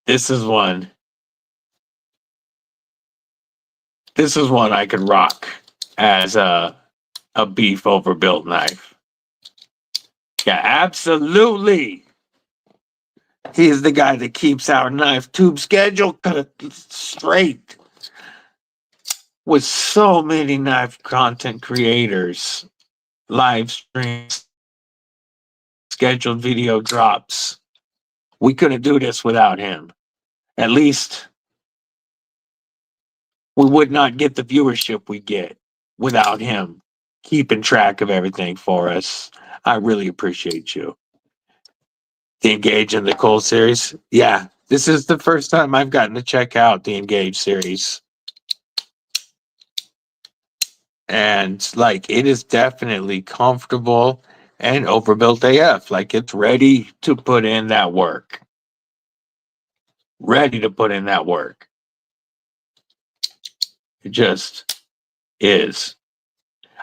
This is one. This is one I could rock as a beef overbuilt knife. Yeah, absolutely. He is the guy that keeps our knife tube schedule straight. With so many knife content creators, live streams, scheduled video drops, we couldn't do this without him. At least we would not get the viewership we get without him keeping track of everything for us. I really appreciate you. The Engage and the Cold series. Yeah, this is the first time I've gotten to check out the Engage series. And like, it is definitely comfortable. and overbuilt AF. Like, it's ready to put in that work. Ready to put in that work. It just is.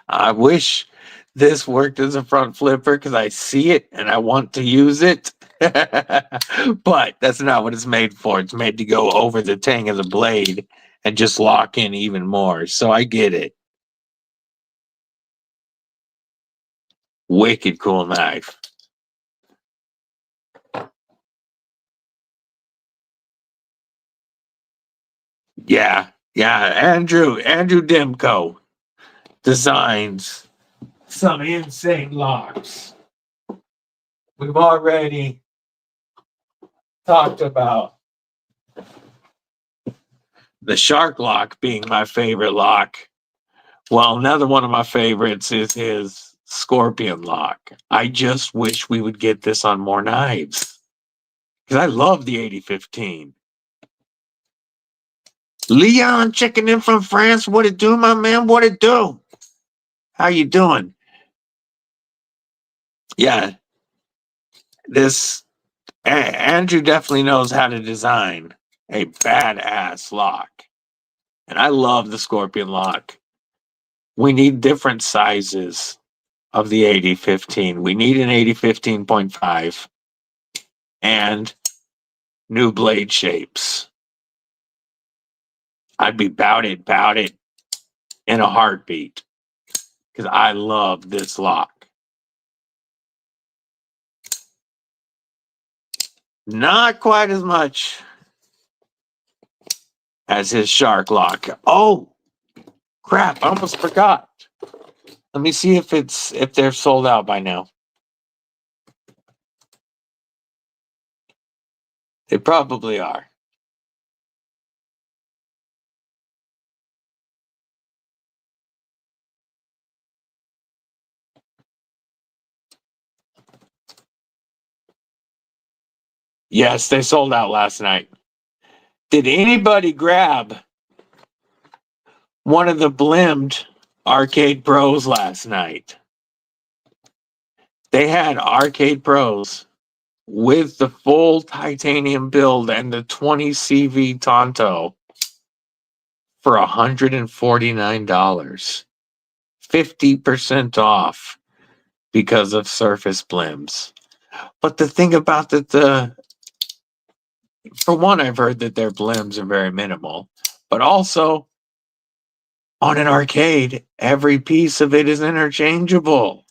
I wish this worked as a front flipper because I see it and I want to use it. But that's not what it's made for. It's made to go over the tang of the blade and just lock in even more. So I get it. Wicked cool knife. Yeah, Andrew Demko designs some insane locks. We've already talked about the shark lock being my favorite lock. Well, another one of my favorites is his scorpion lock. I just wish we would get this on more knives because I love the 8015. Leon checking in from France. What it do, my man? What it do? How you doing? Yeah, Andrew definitely knows how to design a badass lock. And I love the scorpion lock. We need different sizes of the 8015. We need an 8015.5 and new blade shapes. I'd be about it in a heartbeat because I love this lock. Not quite as much as his shark lock. Oh, crap, I almost forgot. Let me see if they're sold out by now. They probably are. Yes, they sold out last night. Did anybody grab one of the blimmed Arcade Pros last night? They had Arcade Pros with the full titanium build and the 20 CV Tonto for $149. 50% off because of surface blims. But the thing about that, for one, I've heard that their blims are very minimal, but also on an arcade, every piece of it is interchangeable.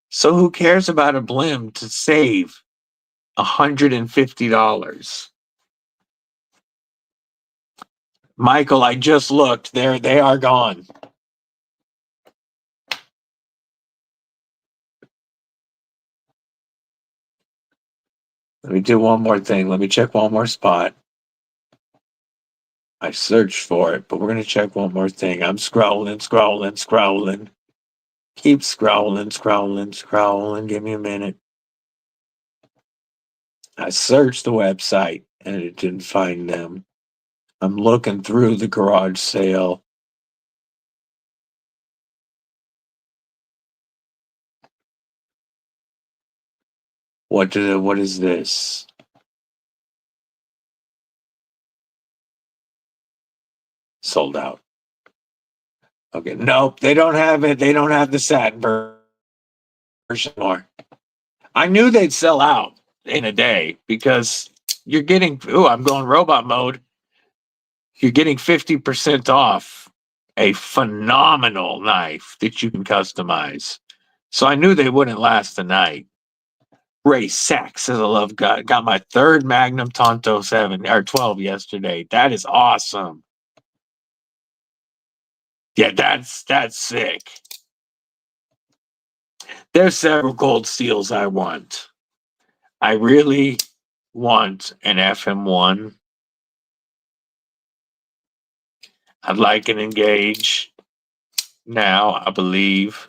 So who cares about a blim to save $150? Michael, I just looked. They are gone. Let me do one more thing. Let me check one more spot. I searched for it, but we're going to check one more thing. I'm scrolling. Keep scrolling. Give me a minute. I searched the website and it didn't find them. I'm looking through the garage sale. What is this? Sold out. Okay, nope, they don't have it. They don't have the satin version more. I knew they'd sell out in a day because you're getting, I'm going robot mode. You're getting 50% off a phenomenal knife that you can customize. So I knew they wouldn't last the night. Ray Sachs says, I love God. Got my third Magnum Tonto 7 or 12 yesterday. That is awesome. Yeah, that's sick. There's several gold steels I want. I really want an FM1. I'd like an Engage now, I believe.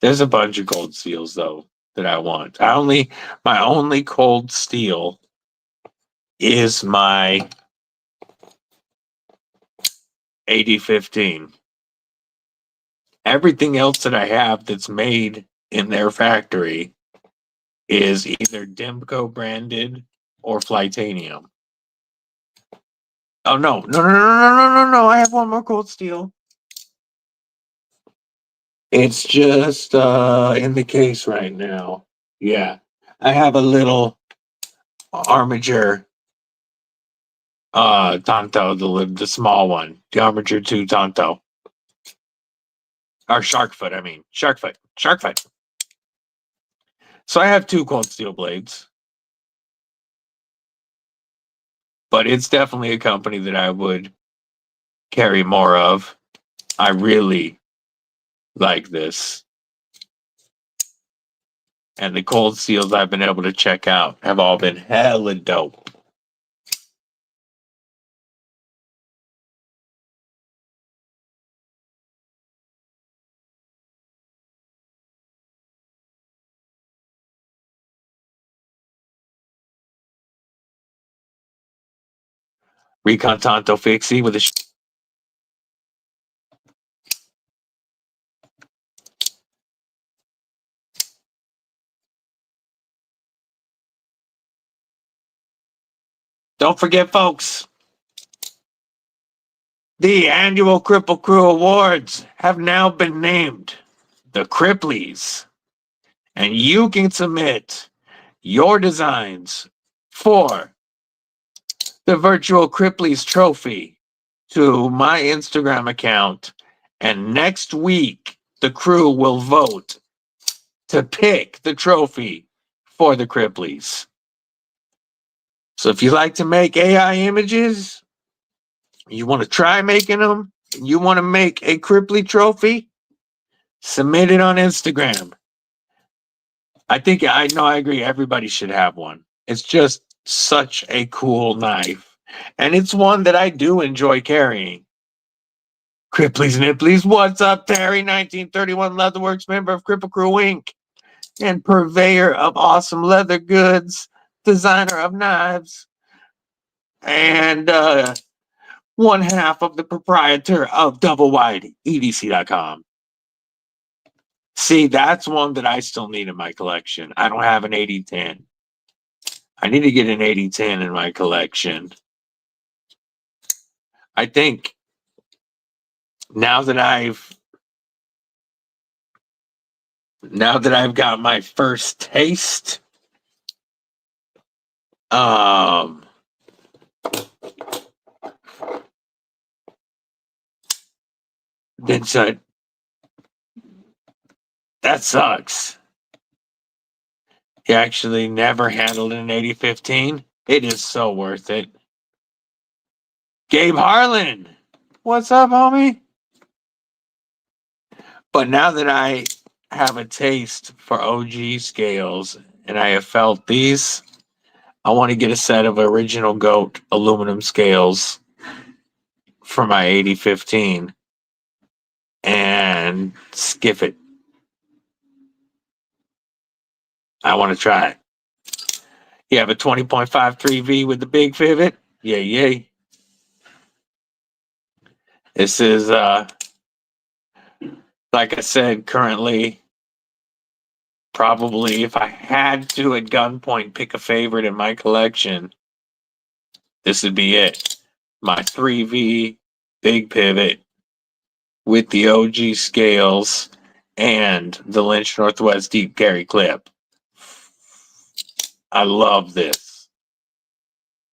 There's a bunch of gold steels though that I want. My only cold steel is my 8015. Everything else that I have that's made in their factory is either Dimco branded or Flightanium. Oh no! I have one more cold steel. It's just in the case right now. Yeah, I have a little Armature Tonto, the small one, the Armature 2 Tonto. Or Sharkfoot, I mean. Sharkfoot. So I have 2 cold steel blades. But it's definitely a company that I would carry more of. I really like this. And the cold steels I've been able to check out have all been hella dope. Recon Tonto Fixie with a Don't forget, folks, the annual Kripple Krew Awards have now been named the KRIPPLIES. And you can submit your designs for the virtual KRIPPLIES trophy to my Instagram account. And next week, the crew will vote to pick the trophy for the KRIPPLIES. So if you like to make AI images, you want to try making them, and you want to make a KRIPPLIE trophy, submit it on Instagram. I agree. Everybody should have one. It's just such a cool knife. And it's one that I do enjoy carrying. KRIPPLIES Nipplies, what's up, Terry? 1931 Leatherworks, member of Kripple Krew Inc. and purveyor of awesome leather goods, designer of knives, and one half of the proprietor of EDC.com. See, that's one that I still need in my collection. I don't have an 8010. I need to get an 8010 in my collection. I think now that I've got my first taste, then that sucks. You actually never handled an 8015. It is so worth it. Gabe Harlan, what's up, homie? But now that I have a taste for OG scales and I have felt these, I want to get a set of original GOAT aluminum scales for my 8015 and skiff it. I want to try it. You have a 20.53V with the big pivot? Yay. This is, like I said, currently, probably if I had to at gunpoint pick a favorite in my collection, this would be it. My 3V big pivot with the OG scales and the Lynch Northwest deep carry clip. I love this.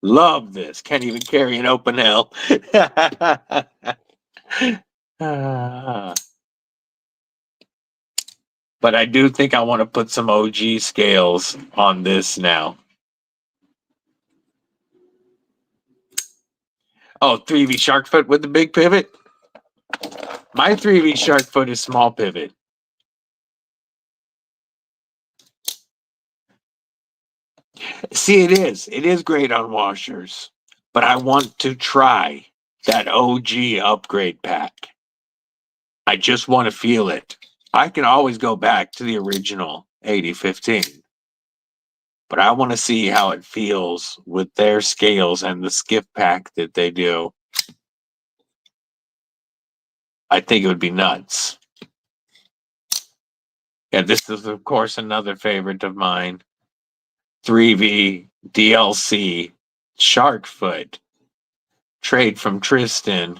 Can't even carry an open L. But I do think I want to put some OG scales on this now. Oh, 3V Sharkfoot with the big pivot? My 3V Sharkfoot is small pivot. See, it is. It is great on washers. But I want to try that OG upgrade pack. I just want to feel it. I can always go back to the original 8015. But I want to see how it feels with their scales and the skiff pack that they do. I think it would be nuts. Yeah, this is, of course, another favorite of mine. 3V DLC Sharkfoot. Trade from Tristan.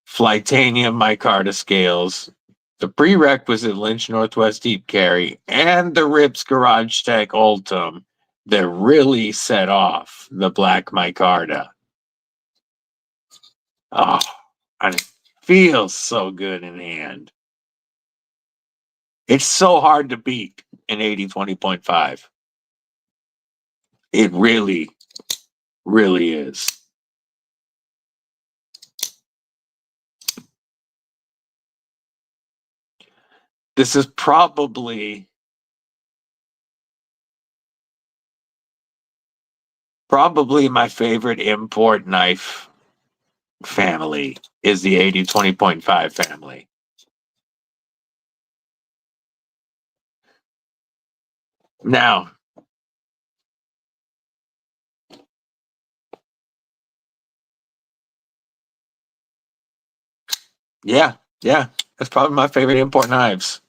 Flightanium micarta scales. The prerequisite Lynch Northwest Deep Carry. And the Rips Garage Tech Ultim that really set off the black micarta. Oh, and it feels so good in hand. It's so hard to beat an 80-20.5. It really, really is. This is probably my favorite import knife family is the 80-20.5 family. Now, yeah, that's probably my favorite import knives.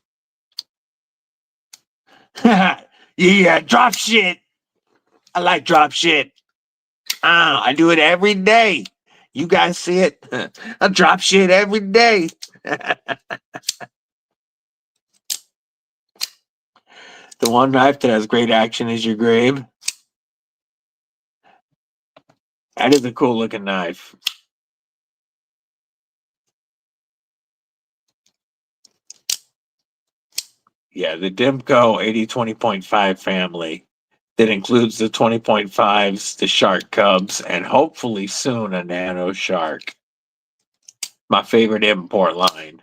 Yeah, drop shit. I like drop shit. I do it every day. You guys see it? I drop shit every day. The one knife that has great action is your grave. That is a cool looking knife. Yeah, the Dimco 80-20.5 family that includes the 20.5s, the Shark Cubs, and hopefully soon a Nano Shark. My favorite import line.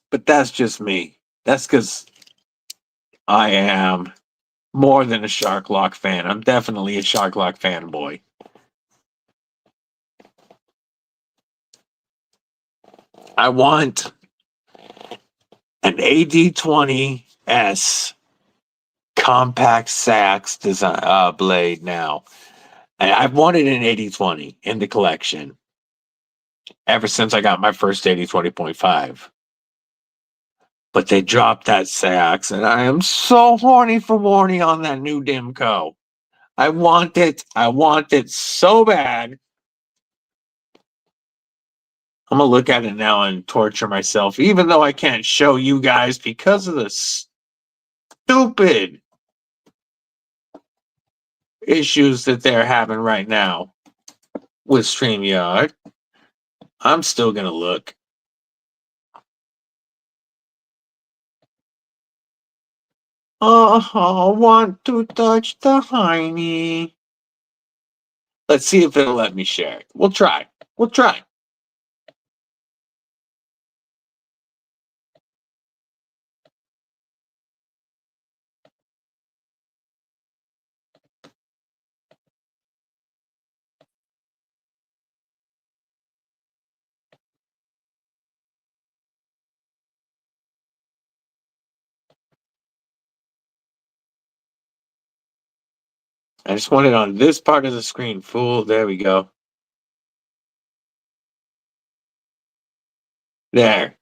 But that's just me. That's because I am more than a Shark Lock fan. I'm definitely a Shark Lock fanboy. I want an AD20S compact sax design blade now. I've wanted an 80-20 in the collection ever since I got my first 80-20.5. But they dropped that sax, and I am so horny for warning on that new Dimco. I want it. I want it so bad. I'm gonna look at it now and torture myself, even though I can't show you guys because of the stupid issues that they're having right now with StreamYard. I'm still gonna look. Oh, I want to touch the hiney. Let's see if it'll let me share it. We'll try. We'll try. I just want it on this part of the screen, fool. There we go. There.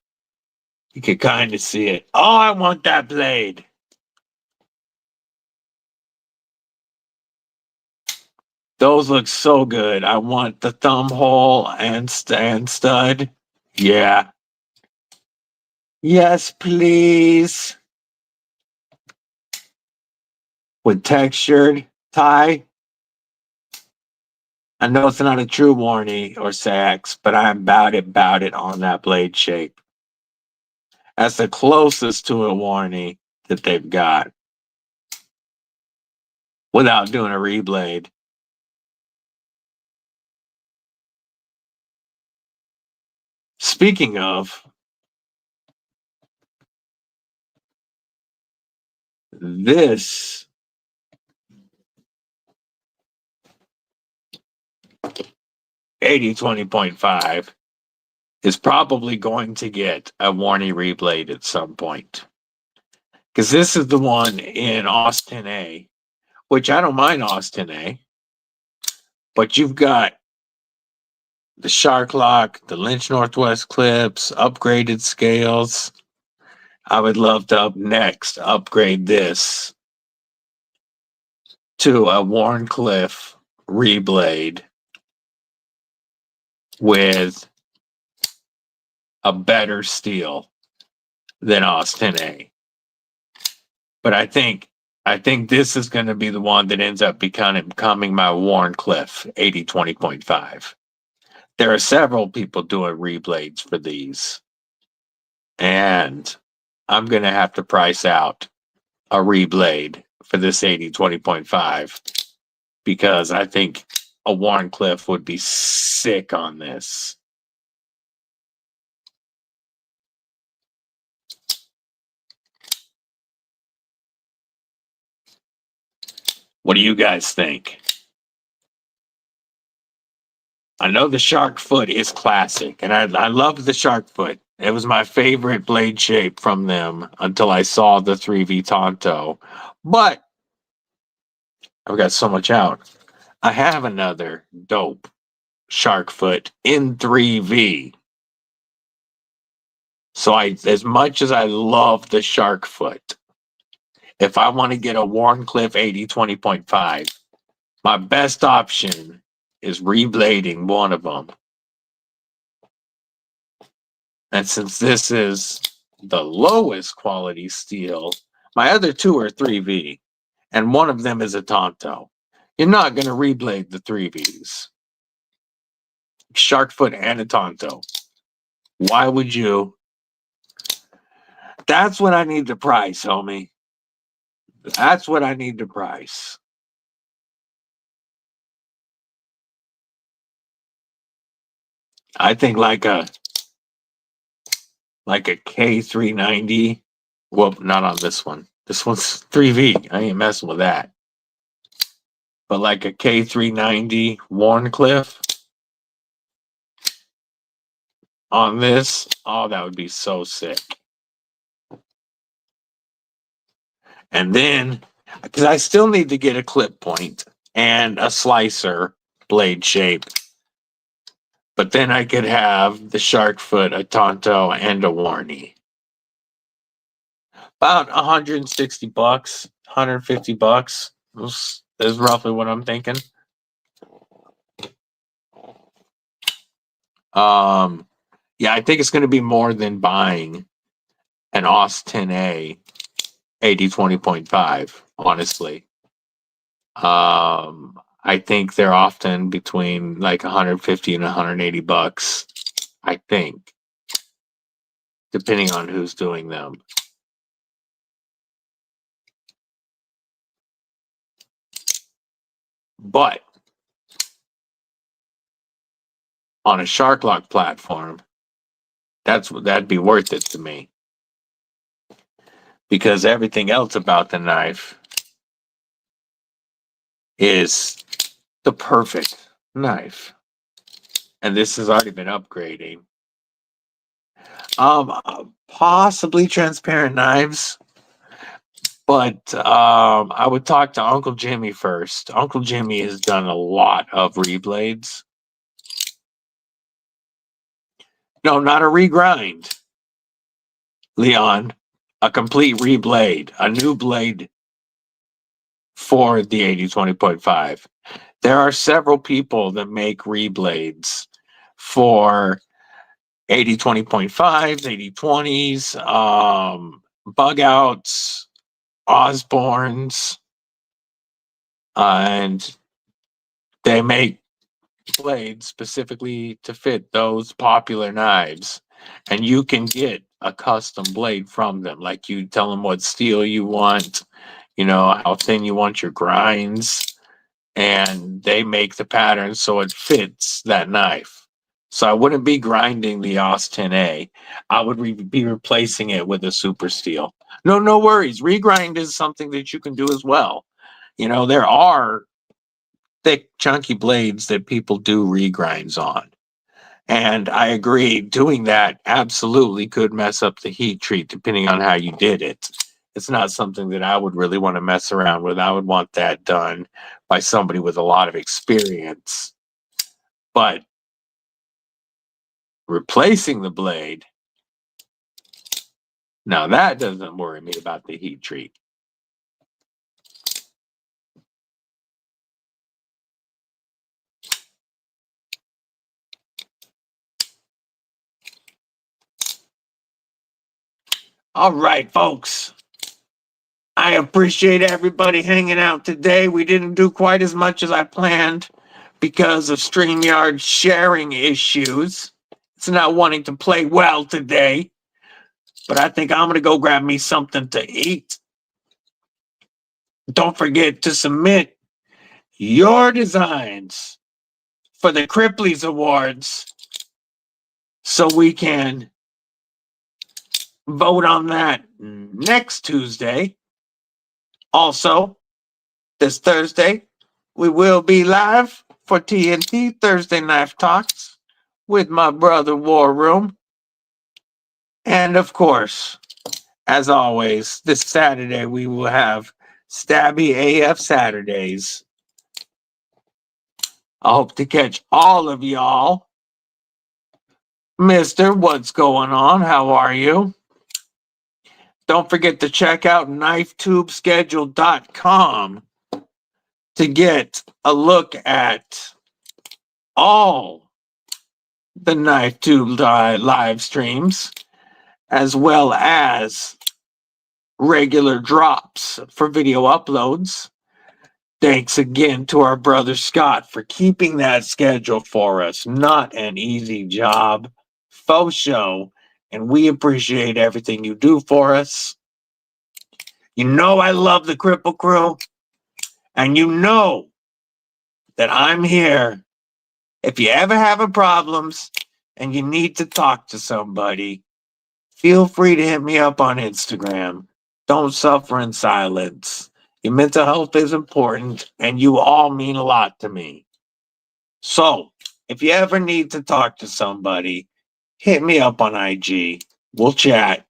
You can kind of see it. Oh, I want that blade. Those look so good. I want the thumb hole and stud. Yeah. Yes, please. With textured tie. I know it's not a true warnie or sax, but I'm about it on that blade shape. That's the closest to a warnie that they've got without doing a reblade. Speaking of, this 80-20.5 is probably going to get a warnie reblade at some point. Because this is the one in Austin A, which I don't mind Austin A, but you've got the Shark Lock, the Lynch Northwest clips, upgraded scales. I would love to upgrade this to a Warncliffe reblade with a better steel than Austin A. But I think this is going to be the one that ends up becoming my Warncliffe 80/20.5. There are several people doing reblades for these, and I'm going to have to price out a reblade for this 80/20.5 because I think a Warncliffe would be sick on this. What do you guys think? I know the shark foot is classic, and I love the shark foot. It was my favorite blade shape from them until I saw the 3V Tonto. But I've got so much out. I have another dope shark foot in 3V. So as much as I love the shark foot, if I want to get a Warncliffe 80/20.5, my best option is reblading one of them. And since this is the lowest quality steel, my other two are 3V, and one of them is a Tonto. You're not going to reblade the 3Vs. Sharkfoot and a Tonto. Why would you? That's what I need to price, homie. That's what I need to price. I think like a K390. Well, not on this one. This one's 3V. I ain't messing with that. But like a K390 Warncliffe on this, oh, that would be so sick. And then, because I still need to get a clip point and a slicer blade shape. But then I could have the shark foot, a Tonto, and a Warnie. About $160, $150 is roughly what I'm thinking. Yeah, I think it's going to be more than buying an Austin A 80/20.5, honestly. I think they're often between like 150 and $180, I think, depending on who's doing them. But on a Shark Lock platform, that'd be worth it to me. Because everything else about the knife is the perfect knife. And this has already been upgrading. Possibly transparent knives, but I would talk to Uncle Jimmy first. Uncle Jimmy has done a lot of reblades. No, not a regrind, Leon. A complete reblade, a new blade for the 80/20.5. There are several people that make reblades for 80/20.5s, 80/20s, bug outs, Osborne's, and they make blades specifically to fit those popular knives. And you can get a custom blade from them. Like you tell them what steel you want, you know, how thin you want your grinds, and they make the pattern so it fits that knife. So I wouldn't be grinding the Austin A. I would be replacing it with a super steel. No worries. Regrind is something that you can do as well. You know, there are thick, chunky blades that people do regrinds on. And I agree, doing that absolutely could mess up the heat treat depending on how you did it. It's not something that I would really want to mess around with. I would want that done by somebody with a lot of experience. But replacing the blade. Now that doesn't worry me about the heat treat. All right, folks. I appreciate everybody hanging out today. We didn't do quite as much as I planned because of StreamYard sharing issues. It's not wanting to play well today, but I think I'm going to go grab me something to eat. Don't forget to submit your designs for the KRIPPLIES Awards so we can vote on that next Tuesday. Also, this Thursday, we will be live for TNT Thursday Knife Talks with my brother War Room. And of course, as always, this Saturday we will have Stabby AF Saturdays. I hope to catch all of y'all. Mister, what's going on? How are you? Don't forget to check out knifetubeschedule.com to get a look at all the KnifeTube live streams, as well as regular drops for video uploads. Thanks again to our brother Scott for keeping that schedule for us. Not an easy job. Faux show. And we appreciate everything you do for us. You know I love the Kripple Crew. And you know that I'm here. If you ever have problems and you need to talk to somebody, feel free to hit me up on Instagram. Don't suffer in silence. Your mental health is important, and you all mean a lot to me. So, if you ever need to talk to somebody, hit me up on IG. We'll chat.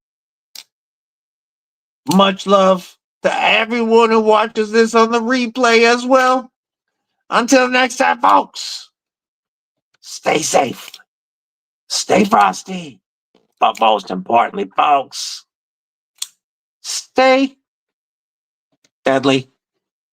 Much love to everyone who watches this on the replay as well. Until next time, folks, stay safe, stay frosty, but most importantly, folks, stay deadly.